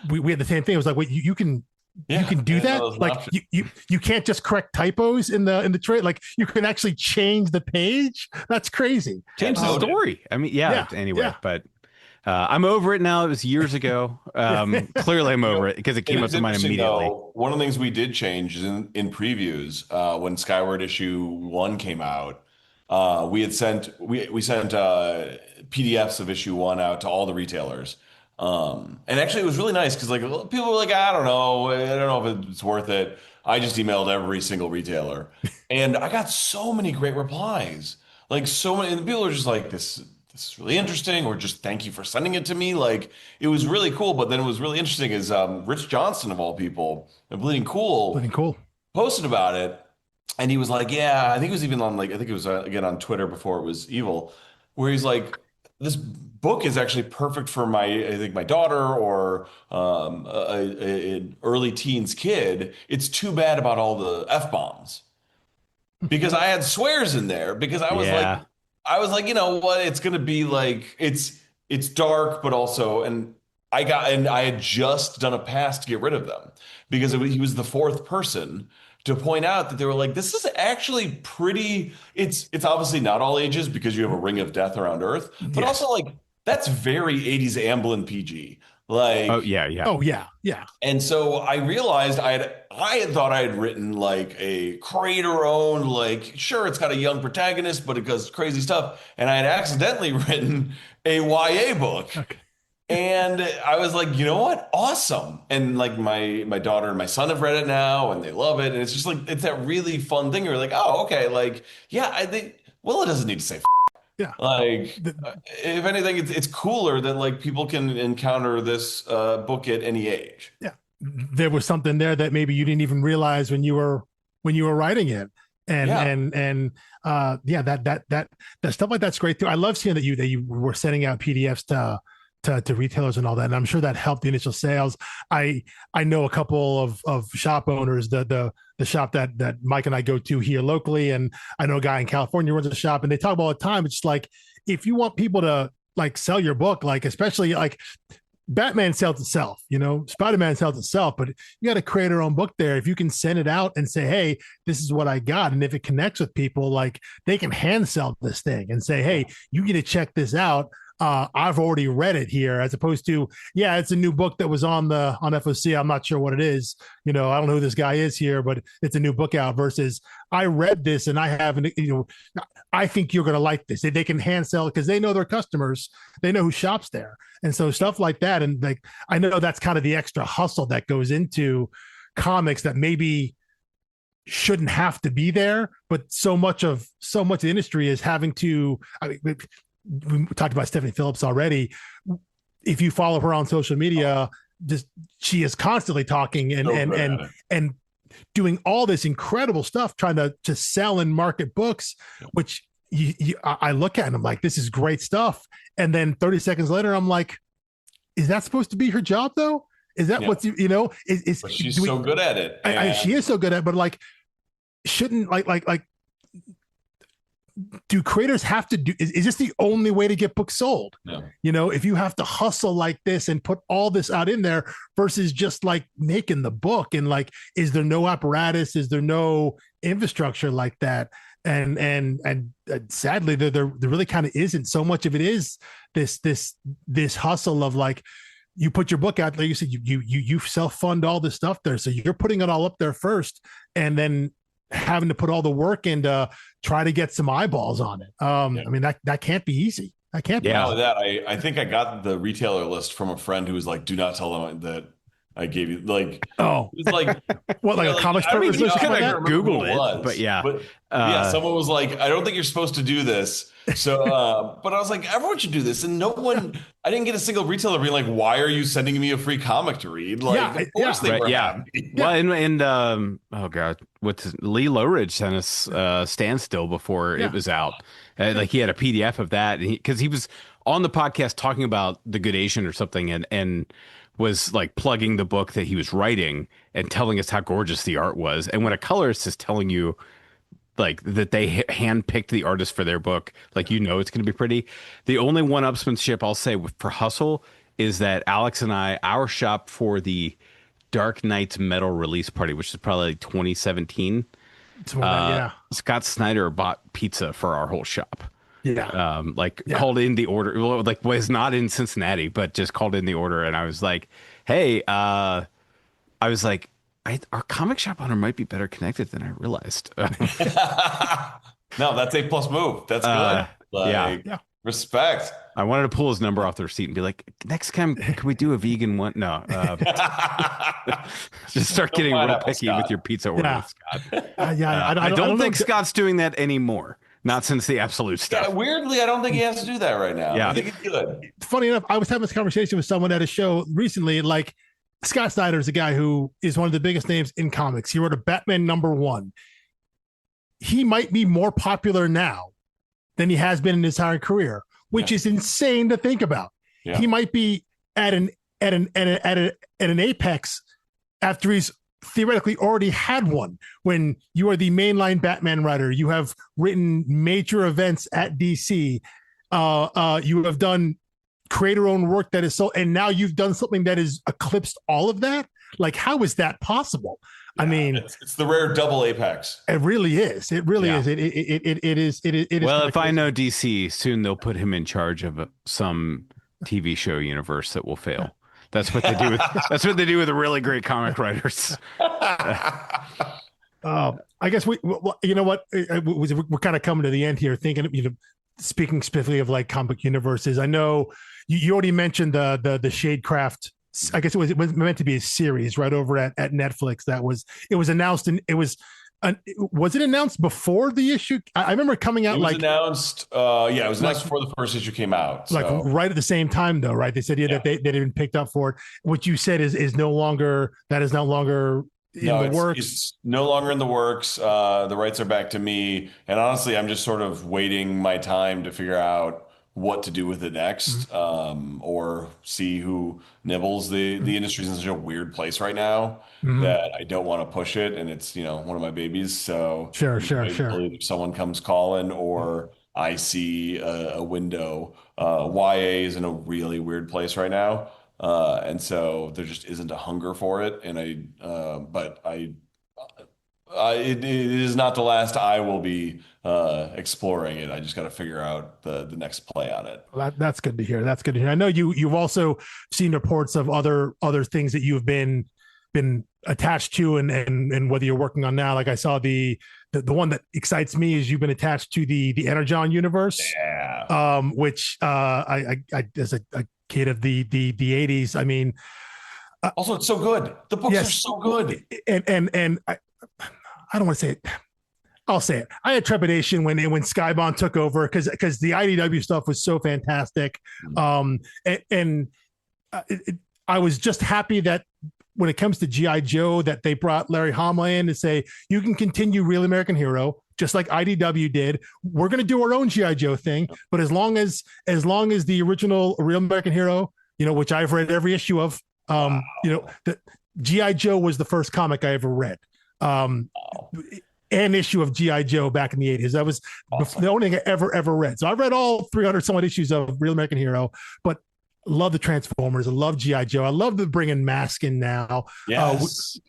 we had the same thing. It was like, wait, you can do that? Like you can't just correct typos in the trade. Like you can actually change the page. That's crazy. Change the story. I mean, anyway, but I'm over it now. It was years ago. Clearly I'm over it because it came up to mind immediately. One of the things we did change is in previews, when Skyward issue 1 came out, we sent PDFs of issue 1 out to all the retailers. And actually it was really nice because like people were like, I don't know if it's worth it. I just emailed every single retailer and I got so many great replies. Like so many, and people are just like, this is really interesting, or just thank you for sending it to me. Like it was really cool. But then it was really interesting is Rich Johnston, of all people, and Bleeding Cool posted about it. And he was like, yeah, I think it was even on again on Twitter before it was evil, where he's like, this book is actually perfect for my daughter or an early teens kid. It's too bad about all the F-bombs because I had swears in there because I was like, you know what? It's going to be like, it's dark, but also, and I had just done a pass to get rid of them because he was the fourth person to point out that they were like, this is actually pretty, it's obviously not all ages because you have a ring of death around Earth, but also like, that's very 80s Amblin PG. Like, oh yeah. And so I realized I had thought I had written like a creator owned, like, sure, it's got a young protagonist, but it does crazy stuff. And I had accidentally written a YA book. Okay. And I was like, you know what? Awesome. And like my daughter and my son have read it now and they love it. And it's just like, it's that really fun thing. You're like, oh, okay. Like, yeah, I think, well, it doesn't need to say yeah. Like, if anything, it's cooler that like people can encounter this book at any age. Yeah. There was something there that maybe you didn't even realize when you were writing it. And that stuff like that's great too. I love seeing that you were sending out PDFs to retailers and all that. And I'm sure that helped the initial sales. I know a couple of shop owners, the shop that Mike and I go to here locally. And I know a guy in California runs a shop and they talk about all the time. It's just like, if you want people to like sell your book, like, especially like Batman sells itself, Spider-Man sells itself, but you got to create your own book there. If you can send it out and say, hey, this is what I got. And if it connects with people, like they can hand sell this thing and say, hey, you get to check this out. I've already read it here, as opposed to, yeah, it's a new book that was on FOC. I'm not sure what it is. I don't know who this guy is here, but it's a new book out versus I read this and I haven't, I think you're going to like this. They can hand sell it because they know their customers. They know who shops there. And so stuff like that. And like, I know that's kind of the extra hustle that goes into comics that maybe shouldn't have to be there, but so much of the industry is having to, we talked about Stephanie Phillips already. If you follow her on social media, she is constantly talking and doing all this incredible stuff, trying to sell and market books, which I look at and I'm like, this is great stuff. And then 30 seconds later, I'm like, is that supposed to be her job though? Is that what's, But she's so good at it. She is so good at it, but like, shouldn't like, do creators have to do, is this the only way to get books sold? No. If you have to hustle like this and put all this out in there versus just like making the book, and like, is there no apparatus? Is there no infrastructure like that? And sadly, there really kind of isn't. So much of it is this hustle of like, you put your book out there, you said you self-fund all this stuff there. So you're putting it all up there first and then having to put all the work in to try to get some eyeballs on it. I mean, that can't be easy. That can't be. Yeah. Not only that, I think I got the retailer list from a friend who was like, "Do not tell them that I gave you." Like, Oh, it's like what, like yeah, a comics I don't purpose even or know. something I like can't that? remember who Googled it, was, but yeah. but yeah, someone was like, "I don't think you're supposed to do this." So, but I was like, everyone should do this, and no one. I didn't get a single retailer being like, "Why are you sending me a free comic to read?" Like, Yeah, of course they Right, were yeah. happy. Well, oh god, what's Lee Lowridge sent us Standstill before Yeah. it was out. Like he had a PDF of that, because he was on the podcast talking about The Good Asian or something, and was like plugging the book that he was writing and telling us how gorgeous the art was. And when a colorist is telling you like that they handpicked the artist for their book, like it's going to be pretty. The only one-upsmanship I'll say for Hustle is that Alex and our shop for the Dark Knight's metal release party, which is probably like 2017. Yeah. Scott Snyder bought pizza for our whole shop. Yeah. Called in the order, well, like was not in Cincinnati, but just called in the order, and I was like, "Hey," I was like, "Our comic shop owner might be better connected than I realized." No, that's a plus move. That's good. Yeah. Respect. I wanted to pull his number off the receipt and be like, "Next time, can we do a vegan one?" No, just start getting real pineapple, picky Scott. with your pizza order, Yeah. Scott. I don't think know. Scott's doing that anymore. Not since the absolute stuff. Yeah, weirdly, I don't think he has to do that right now. Yeah. I think it's good. Funny enough, I was having this conversation with someone at a show recently. Like, Scott Snyder is a guy who is one of the biggest names in comics. He wrote a Batman #1. He might be more popular now than he has been in his entire career, which is insane to think about. Yeah. He might be at an apex after he's theoretically already had one. When you are the mainline Batman writer, you have written major events at DC. You have done creator-owned work that is so, and now you've done something that has eclipsed all of that. Like, how is that possible? Yeah, I mean, it's the rare double apex. it really is. It really is. It is. Well, if I know DC, soon they'll put him in charge of some TV show universe that will fail. That's what they do. That's what they do with the really great comic writers. I guess you know what, we're kind of coming to the end here. Thinking, speaking specifically of like comic universes. I know you already mentioned the Shadecraft. I guess it was meant to be a series right over at Netflix. It was announced, and was it announced before the issue? I remember coming out. It was announced. It was announced before the first issue came out. Like right at the same time, though, right? They said that they didn't picked up for it. What you said is no longer in the works. It's no longer in the works. The rights are back to me, and honestly, I'm just sort of waiting my time to figure out what to do with it next, or see who nibbles. The industry's in such a weird place right now that I don't want to push it, and it's one of my babies. So sure. If someone comes calling, or I see a window, YA is in a really weird place right now, and so there just isn't a hunger for it. And it is not the last I will be exploring it. I just got to figure out the next play on it. Well, that's good to hear. That's good to hear. I know you've also seen reports of other things that you've been attached to, and whether you're working on now. Like, I saw the one that excites me is you've been attached to the Energon Universe. Yeah. Which I as a kid of the 80s. I mean, also it's so good. The books are so good. And I don't want to say it. I'll say it. I had trepidation when Skybond took over because the IDW stuff was so fantastic. I was just happy that when it comes to G.I. Joe, that they brought Larry Hama in to say, you can continue Real American Hero, just like IDW did. We're going to do our own G.I. Joe thing. But as long as the original Real American Hero, which I've read every issue of, the G.I. Joe was the first comic I ever read. An issue of G.I. Joe back in the 80s. That was the only thing I ever read. So I read all 300 some odd issues of Real American Hero, but love the Transformers. I love G.I. Joe. I love the bringing Mask in now. Yes.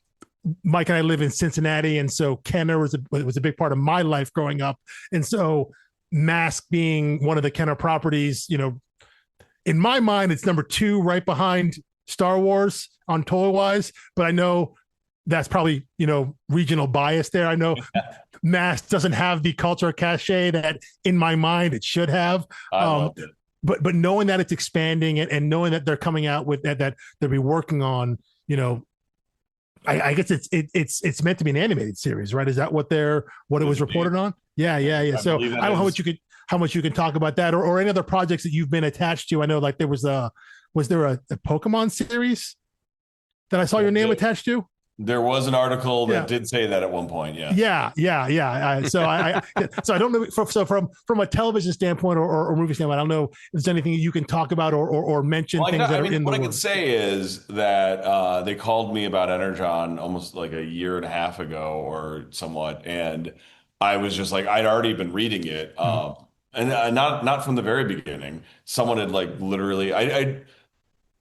Mike and I live in Cincinnati, and so Kenner was a big part of my life growing up. And so Mask being one of the Kenner properties, in my mind, it's number 2 right behind Star Wars on toy wise, but I know that's probably, regional bias there. I know Mask doesn't have the cultural cachet that in my mind it should have. I loved it. but knowing that it's expanding and knowing that they're coming out with that they'll be working on, I guess it's meant to be an animated series, right? Is that what it was reported on? Yeah. So I don't know how much you can talk about that or any other projects that you've been attached to. I know like was there a Pokemon series that I saw your name attached to? There was an article that did say that at one point. Yeah. So I don't know. So from a television standpoint or movie standpoint, I don't know if there's anything you can talk about or mention things that are in the What I works. can say is that they called me about Energon almost like a year and a half ago or somewhat, and I was just like, I'd already been reading it, and not from the very beginning. Someone had like literally, I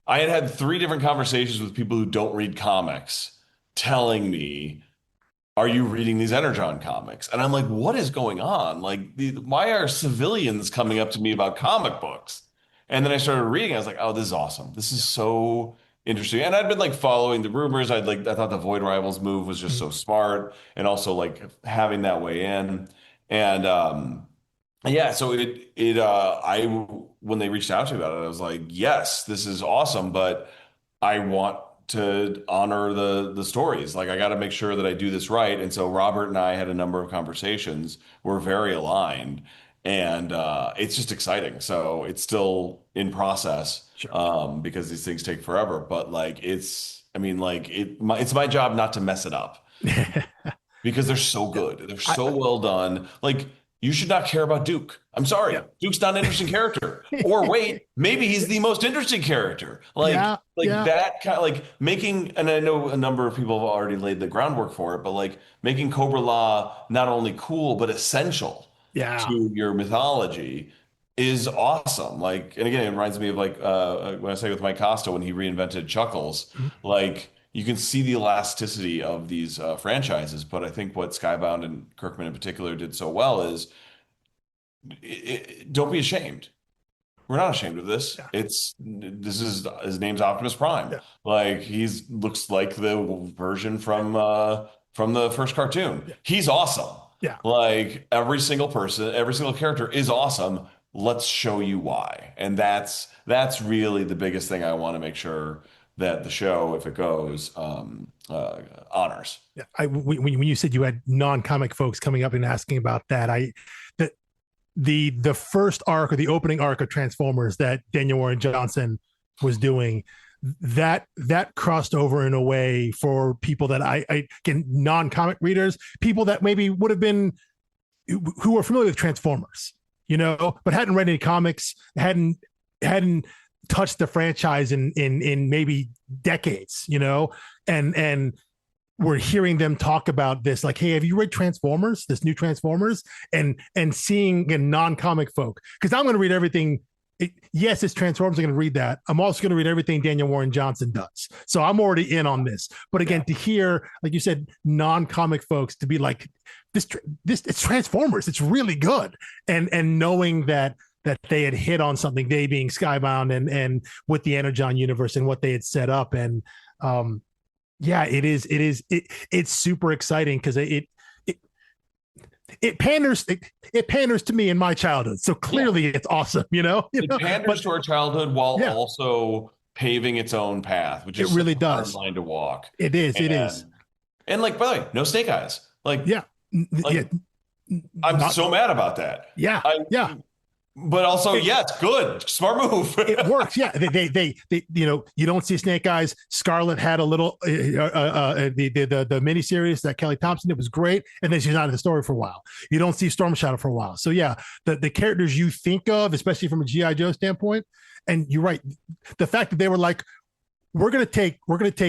had 3 different conversations with people who don't read comics telling me, are you reading these Energon comics? And I'm like, what is going on? Like, why are civilians coming up to me about comic books? And then I started reading. I was like, oh, this is awesome. This is so interesting. And I'd been like following the rumors. I thought the Void Rivals move was just so smart, and also like having that way in. And yeah, so when they reached out to me about it, I was like, yes, this is awesome, but I want to honor the stories. Like I got to make sure that I do this right. And so Robert and I had a number of conversations. We're very aligned, and it's just exciting. So it's still in process, Sure. because these things take forever. But like it's my job not to mess it up because they're so good. They're so well done. Like you should not care about Duke. I'm sorry. Yeah. Duke's not an interesting character. Or wait, maybe he's the most interesting character. That kind of like making, and I know a number of people have already laid the groundwork for it, but like making Cobra La not only cool, but essential to your mythology is awesome. Like, and again, it reminds me of like when I say with Mike Costa when he reinvented Chuckles, like you can see the elasticity of these franchises. But I think what Skybound and Kirkman in particular did so well is don't be ashamed. We're not ashamed of this. Yeah. His name's Optimus Prime. Yeah. Like looks like the version from the first cartoon. Yeah. He's awesome. Yeah. Like every single character is awesome. Let's show you why. And that's really the biggest thing I want to make sure that the show, if it goes, honors. Yeah. When you said you had non-comic folks coming up and asking about that, the first arc or the opening arc of Transformers that Daniel Warren Johnson was doing, that crossed over in a way for people that I can non-comic readers, people that maybe would have been who were familiar with Transformers, but hadn't read any comics, hadn't touched the franchise in maybe decades, and we're hearing them talk about this, like, hey, have you read Transformers, this new Transformers? And seeing non-comic folk, because I'm going to read everything. Yes, it's Transformers. I'm going to read that. I'm also going to read everything Daniel Warren Johnson does. So I'm already in on this. But again, to hear, like you said, non-comic folks to be like, this it's Transformers. It's really good. And knowing that they had hit on something, they being Skybound and with the Energon Universe and what they had set up. And it's super exciting because it panders to me in my childhood. So clearly it's awesome, It panders to our childhood while also paving its own path, which is it really a does. hard line to walk. It is. And like, by the way, no Snake Eyes. Like, I'm so mad about that. Yeah. But also, yes, good, smart move. It works. Yeah, they you don't see Snake Eyes. Scarlet had a little the miniseries that Kelly Thompson did was great, and then she's not in the story for a while. You don't see Storm Shadow for a while. So yeah, the characters you think of, especially from a GI Joe standpoint, and you're right, the fact that they were like, we're gonna take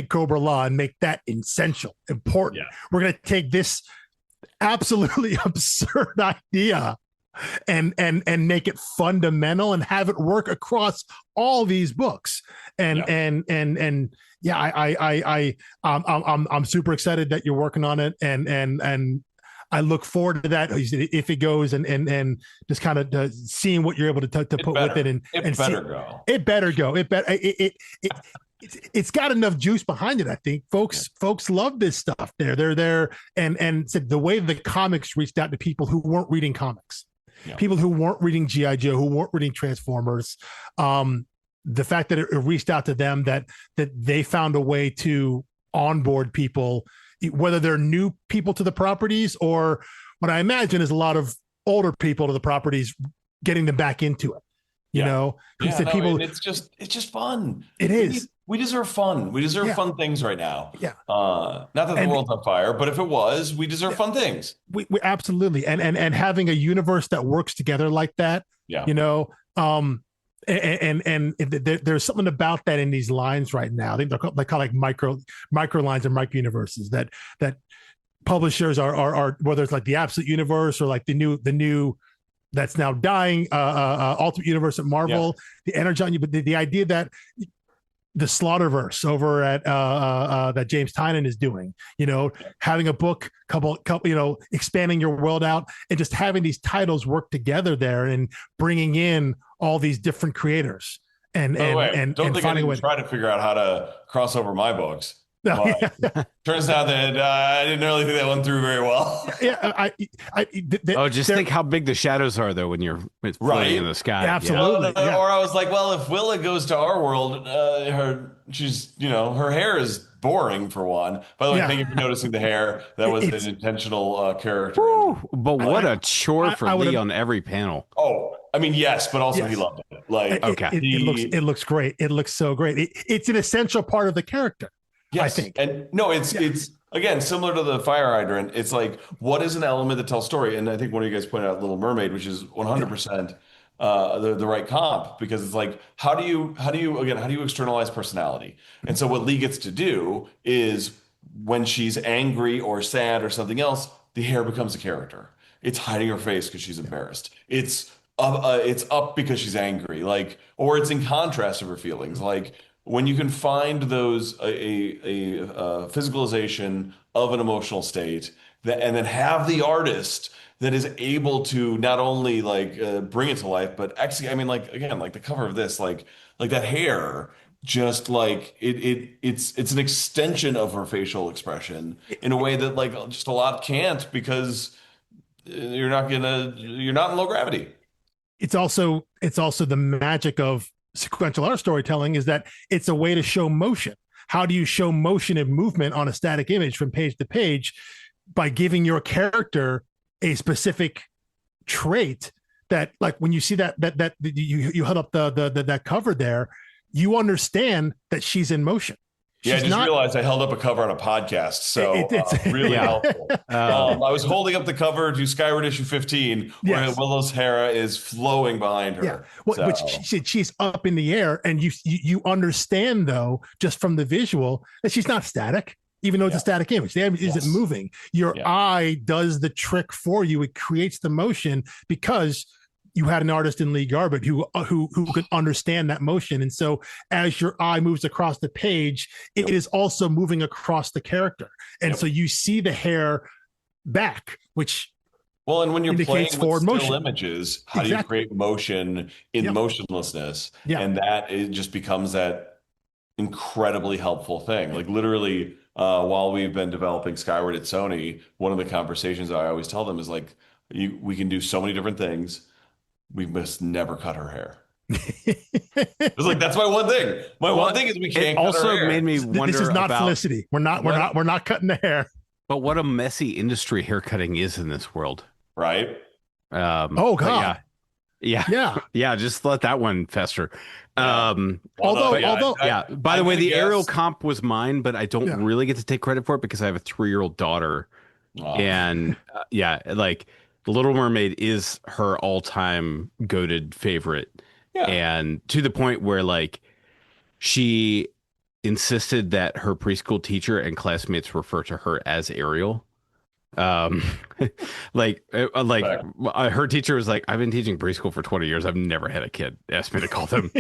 Cobra La and make that essential, important. Yeah. We're gonna take this absolutely absurd idea and make it fundamental and have it work across all these books. I'm super excited that you're working on it, and I look forward to that if it goes and just kind of seeing what you're able to put with it and better go. It better go. It's got enough juice behind it. I think folks love this stuff. They're there and said the way the comics reached out to people who weren't reading comics. Yeah. people who weren't reading GI Joe, who weren't reading Transformers. The fact that it reached out to them, that they found a way to onboard people, whether they're new people to the properties or what I imagine is a lot of older people to the properties, getting them back into it. You know, people. And it's just fun. It is. We deserve fun. We deserve fun things right now. Yeah. Not that the world's on fire, but if it was, we deserve fun things. We absolutely, and having a universe that works together like that. Yeah. You know, and there's something about that in these lines right now. I think they're called like micro lines or micro universes that publishers are whether it's like the Absolute Universe or like the new that's now dying Ultimate Universe at Marvel, the Energon, but the idea that the Slaughterverse over at that James Tynion is doing, you know, having a book, couple, you know, expanding your world out and just having these titles work together there and bringing in all these different creators and don't think I didn't try to figure out how to cross over my books. No, turns out that I didn't really think that went through very well. Just think how big the shadows are, though, when you're floating in the sky. Yeah, absolutely. Yeah. Or I was like, well, if Willa goes to our world, her hair is boring for one. By the way, thank you for noticing the hair. That was an intentional character. But what a chore for Lee on every panel. Oh, I mean, yes, but also he loved it. Like, it looks great. It looks so great. It's an essential part of the character. Yes, I think. And no, it's again similar to the fire hydrant. It's like, what is an element that tells story? And I think one of you guys pointed out Little Mermaid, which is 100% the right comp, because it's like, how do you externalize personality? And so what Lee gets to do is when she's angry or sad or something else, the hair becomes a character. It's hiding her face because she's embarrassed. It's up because she's angry, like, or it's in contrast of her feelings, like. When you can find those a physicalization of an emotional state and then have the artist that is able to not only like bring it to life, but actually, I mean, like, again, like the cover of this, like that hair, just like it's an extension of her facial expression in a way that like just a lot can't, because you're not in low gravity. It's also the magic of sequential art storytelling, is that it's a way to show motion. How do you show motion and movement on a static image from page to page? By giving your character a specific trait that, like, when you see that you held up that cover there, you understand that she's in motion. I just realized I held up a cover on a podcast, so it's really helpful. I was holding up the cover to Skyward issue 15, where Willow's hair is flowing behind her. Yeah, well, but she's up in the air, and you understand, though, just from the visual, that she's not static, even though it's a static image. The image isn't moving. Your eye does the trick for you. It creates the motion because you had an artist in Lee Garbett who could understand that motion. And so as your eye moves across the page, it is also moving across the character. And so you see the hair back, which and when you're playing with still motion images, how do you create motion in motionlessness? And that it just becomes that incredibly helpful thing. Like, literally, while we've been developing Skyward at Sony, one of the conversations I always tell them is like, we can do so many different things. We must never cut her hair. It's like, that's my one thing. My one thing is we can't cut her hair. Also made me wonder. This is not Felicity. We're not cutting the hair. But what a messy industry haircutting is in this world, right? Oh God. Yeah. Just let that one fester. By the way, the aerial comp was mine, but I don't really get to take credit for it because I have a 3-year-old daughter, and like. The Little Mermaid is her all-time goated favorite. And to the point where, like, she insisted that her preschool teacher and classmates refer to her as Ariel. Her teacher was like, I've been teaching preschool for 20 years. I've never had a kid ask me to call them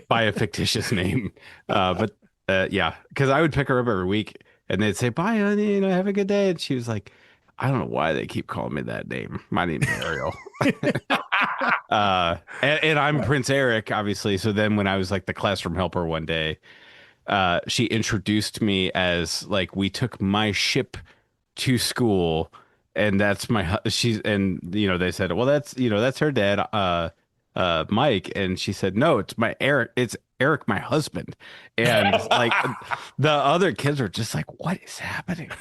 by a fictitious name. Because I would pick her up every week and they'd say, bye, honey, have a good day. And she was like, I don't know why they keep calling me that name. My name's Ariel. And I'm Prince Eric, obviously. So then when I was like the classroom helper one day, she introduced me as, like, we took my ship to school and that's she's, and they said, well, that's her dad, Mike, and she said, no, it's Eric, my husband. And like the other kids are just like, what is happening?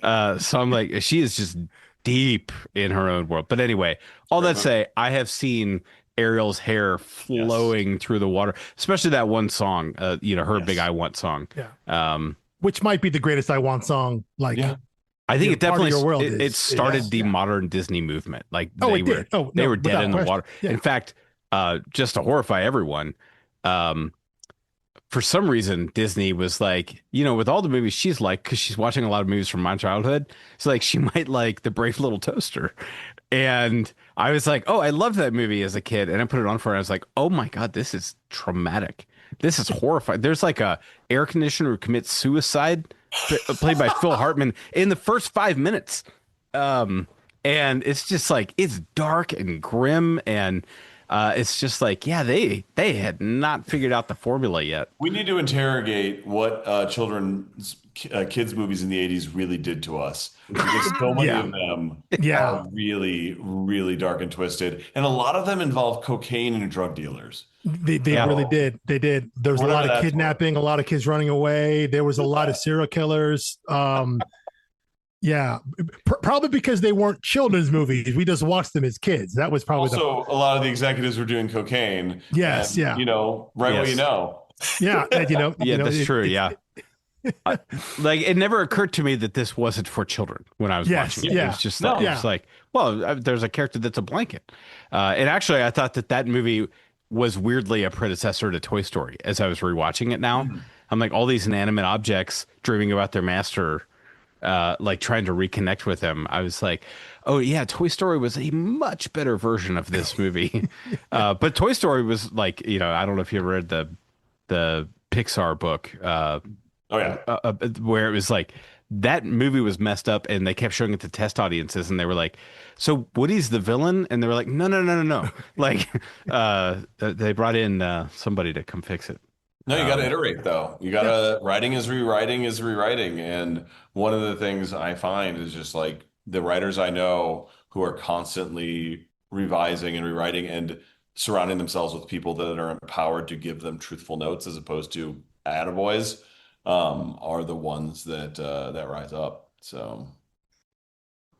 So I'm like, she is just deep in her own world. But anyway, all that say, I have seen Ariel's hair flowing through the water, especially that one song, her Big I Want song. Yeah. Which might be the greatest I Want song. Like, I think it definitely it started the modern Disney movement. Like they were dead in the water. Yeah. In fact, just to horrify everyone, for some reason Disney was like, with all the movies she's like, because she's watching a lot of movies from my childhood, it's like she might like The Brave Little Toaster. And I was like, oh, I loved that movie as a kid. And I put it on for her. And I was like, oh my God, this is traumatic. This is horrifying. There's like a air conditioner who commits suicide, played by Phil Hartman, in the first 5 minutes. And it's just like, it's dark and grim. And it's just like, yeah, they had not figured out the formula yet. We need to interrogate what kids movies in the 80s really did to us, because so many of them are really, really dark and twisted, and a lot of them involve cocaine and drug dealers. They really did. They did. There was a lot of kidnapping, a lot of kids running away. There was a lot of serial killers. Probably because they weren't children's movies. We just watched them as kids. That was probably also a lot of the executives were doing cocaine. Yes, and, what you know. Yeah, and, that's true. Like, it never occurred to me that this wasn't for children when I was watching it. It was just like, it's like, well, there's a character that's a blanket. And actually, I thought that movie was weirdly a predecessor to Toy Story. As I was rewatching it now, I'm like, all these inanimate objects dreaming about their master, like trying to reconnect with him. I was like, oh yeah, Toy Story was a much better version of this movie. But Toy Story was like, I don't know if you ever read the Pixar book. Where it was like, that movie was messed up and they kept showing it to test audiences and they were like, so Woody's the villain? And they were like, no. Like, they brought in somebody to come fix it. No, you got to iterate though. You got to, writing is rewriting. And one of the things I find is just like the writers I know who are constantly revising and rewriting and surrounding themselves with people that are empowered to give them truthful notes as opposed to attaboys, are the ones that rise up. So,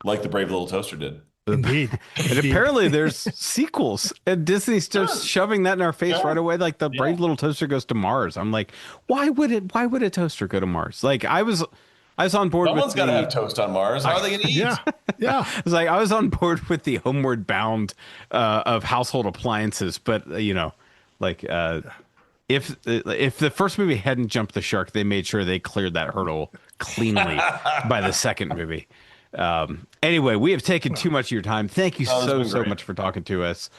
like the Brave Little Toaster did. Indeed. And apparently there's sequels, and Disney's just shoving that in our face right away. Like the Brave Little Toaster goes to Mars. I'm like, why would a toaster go to Mars? Like I was on board. Someone's got to have toast on Mars. How are they going to eat? Yeah. I was on board with the Homeward Bound of household appliances, but if the first movie hadn't jumped the shark, they made sure they cleared that hurdle cleanly by the second movie. Anyway, we have taken too much of your time. Thank you so much for talking to us.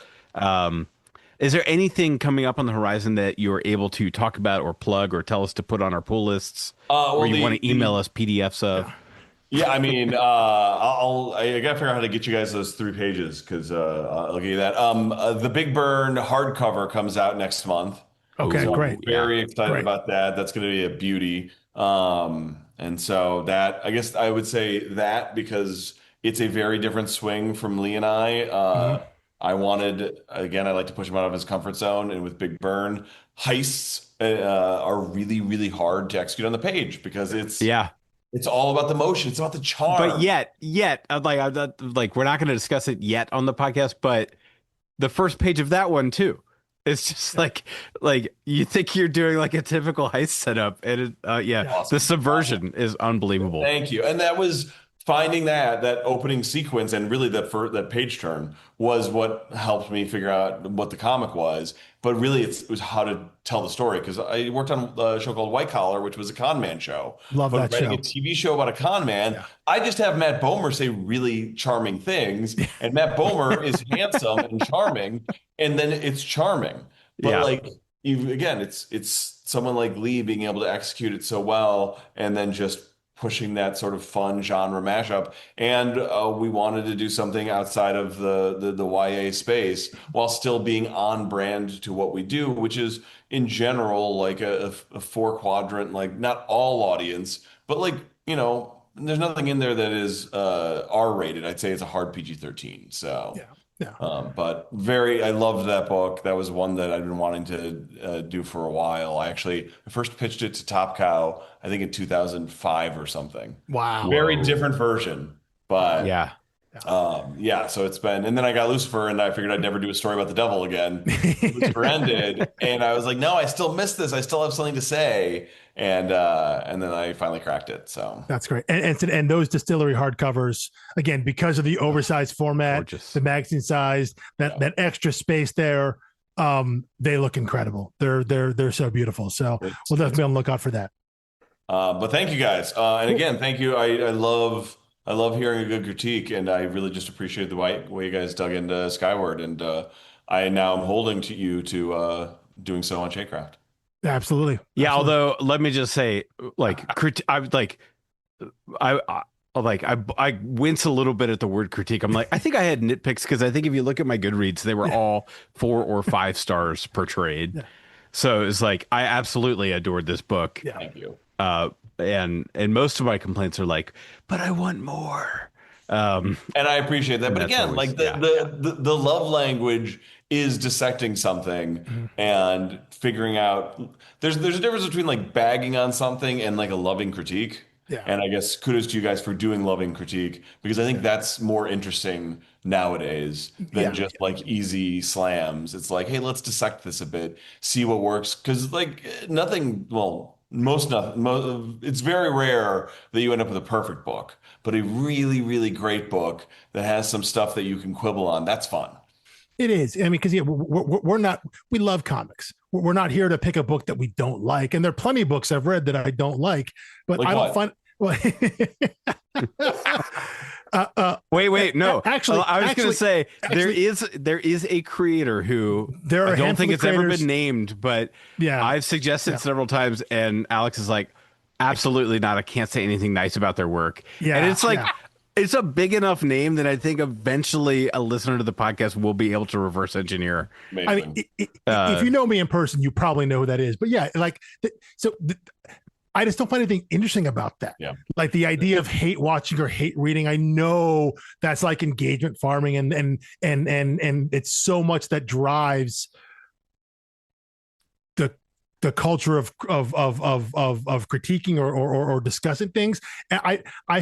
Is there anything coming up on the horizon that you're able to talk about or plug or tell us to put on our pull lists, or you want to email us PDFs of? Yeah, I mean, I gotta figure out how to get you guys those 3 pages, because I'll give you that. The Big Burn hardcover comes out next month. Okay, so great. I'm very excited about that. That's going to be a beauty. And so that, I guess I would say that, because it's a very different swing from Lee and I. I wanted, again, I like to push him out of his comfort zone. And with Big Burn, heists are really, really hard to execute on the page, because it's all about the motion. It's about the charm. But yet, like we're not going to discuss it yet on the podcast, but the first page of that one too. It's just like you think you're doing like a typical heist setup, and Awesome. The subversion is unbelievable. Thank you. And that was finding that opening sequence, and really that page turn was what helped me figure out what the comic was. But really, it was how to tell the story, because I worked on a show called White Collar, which was a con man show. Love that show. Writing a TV show about a con man, I just have Matt Bomer say really charming things, and Matt Bomer is handsome and charming, and then it's charming. But it's someone like Lee being able to execute it so well, and then just pushing that sort of fun genre mashup. And we wanted to do something outside of the YA space while still being on brand to what we do, which is in general like a 4-quadrant, like not all audience, but like, there's nothing in there that is R-rated. I'd say it's a hard PG-13. So Yeah. but I loved that book. That was one that I'd been wanting to do for a while. I first pitched it to Top Cow, I think in 2005 or something. Wow. Very different version, but Yeah. So it's been, and then I got Lucifer, and I figured I'd never do a story about the devil again. Lucifer ended, and I was like, no, I still miss this. I still have something to say, and then I finally cracked it. So that's great. And those distillery hardcovers, again, because of the oversized format, gorgeous. The magazine size, that extra space there, they look incredible. They're so beautiful. So we'll definitely be on the lookout for that. But thank you guys, and again, thank you. I love hearing a good critique, and I really just appreciate the way you guys dug into Skyward, and I now am holding to you to doing so on Shadecraft. Absolutely. Yeah. Although, let me just say, I wince a little bit at the word critique. I'm like, I think I had nitpicks because I think if you look at my Goodreads, they were all 4 or 5 stars per trade. Yeah. So it's like, I absolutely adored this book. Yeah. Thank you. And most of my complaints are like, but I want more. And I appreciate that. But again, always, the love language is dissecting something and figuring out there's a difference between like bagging on something and like a loving critique. Yeah. And I guess kudos to you guys for doing loving critique, because I think that's more interesting nowadays than just like easy slams. It's like, hey, let's dissect this a bit, see what works. Because like it's very rare that you end up with a perfect book, but a really, really great book that has some stuff that you can quibble on. That's fun. It is. I mean, because we love comics. We're not here to pick a book that we don't like. And there are plenty of books I've read that I don't like, but like I don't find. Well, wait, no. Actually, I was going to say there is a creator who I don't think it's ever been named, but I've suggested several times, and Alex is like, absolutely not. I can't say anything nice about their work. Yeah, and it's like. Yeah. It's a big enough name that I think eventually a listener to the podcast will be able to reverse engineer. Amazing. I mean, if you know me in person, you probably know who that is. But yeah, I just don't find anything interesting about that. Yeah. Like the idea of hate watching or hate reading. I know that's like engagement farming, and it's so much that drives the culture of critiquing or discussing things. And I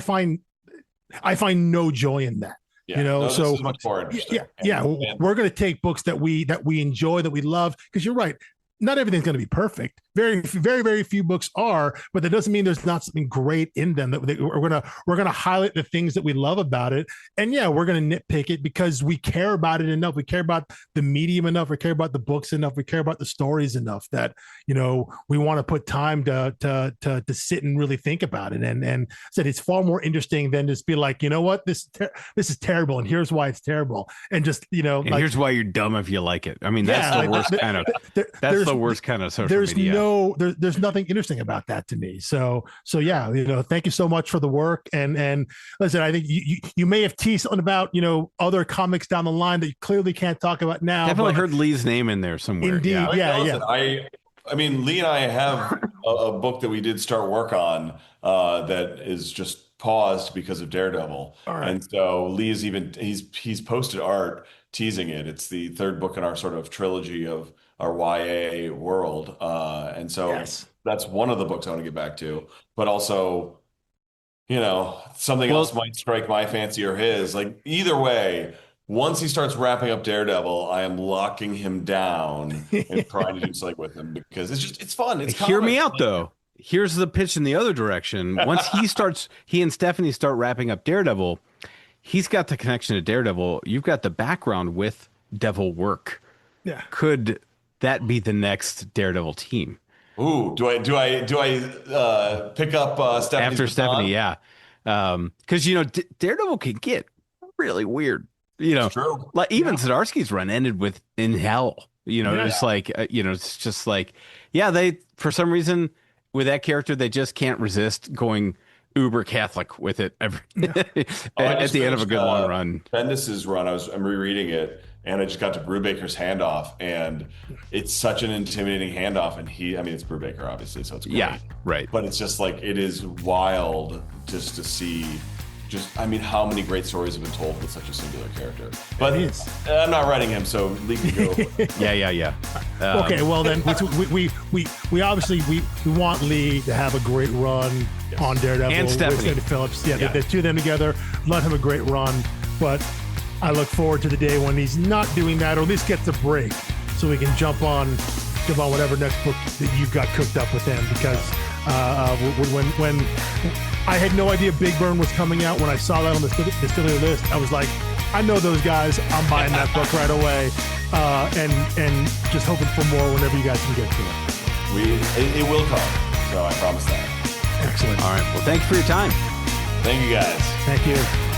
find no joy in that. Yeah, this is much more interesting. We're going to take books that we enjoy, that we love, because you're right. Not everything's going to be perfect. Very, very, very few books are, but that doesn't mean there's not something great in them. That we're gonna highlight the things that we love about it, and we're gonna nitpick it because we care about it enough. We care about the medium enough. We care about the books enough. We care about the stories enough that we want to put time to sit and really think about it. And said it's far more interesting than just be like, what, this is terrible, and here's why it's terrible, and just and here's why you're dumb if you like it. I mean, that's the worst kind of. That's the worst kind of social media. There's nothing interesting about that to me. So thank you so much for the work. And listen, I think you may have teased something about, other comics down the line that you clearly can't talk about now. Definitely heard Lee's name in there somewhere. Indeed. Yeah. I mean, Lee and I have a book that we did start work on that is just paused because of Daredevil. All right. And so Lee is he's posted art teasing it. It's the third book in our sort of trilogy of our YA world. And so that's one of the books I want to get back to, but also, something else might strike my fancy or his. Like either way, once he starts wrapping up Daredevil, I am locking him down and trying to do something with him because it's fun. Hear me out though. Here's the pitch in the other direction. Once he and Stephanie start wrapping up Daredevil, he's got the connection to Daredevil. You've got the background with Devil work. Yeah. Could that be the next Daredevil team? Ooh, do I pick up Stephanie after Stephanie? Yeah, because Daredevil can get really weird. True. Like even Zdarsky's run ended with in hell. It's just like they for some reason with that character they just can't resist going uber Catholic with it at the end of a good long run. Bendis's run, I'm rereading it. And I just got to Brubaker's handoff, and it's such an intimidating handoff. And it's Brubaker, obviously, so it's great. Yeah, right. But it's just like, it is wild just to see. I mean, how many great stories have been told with such a singular character? But I'm not writing him, so Lee can go. Yeah. Okay, well then we obviously we want Lee to have a great run on Daredevil And with Stephanie Phillips. Yeah, the two of them together, let him a great run. But I look forward to the day when he's not doing that, or at least gets a break, so we can jump on whatever next book that you've got cooked up with him. Because when I had no idea Big Burn was coming out, when I saw that on the distillery list, I was like, I know those guys. I'm buying that book right away, and just hoping for more whenever you guys can get to it. It will come, so I promise that. Excellent. All right. Well, thank you for your time. Thank you, guys. Thank you.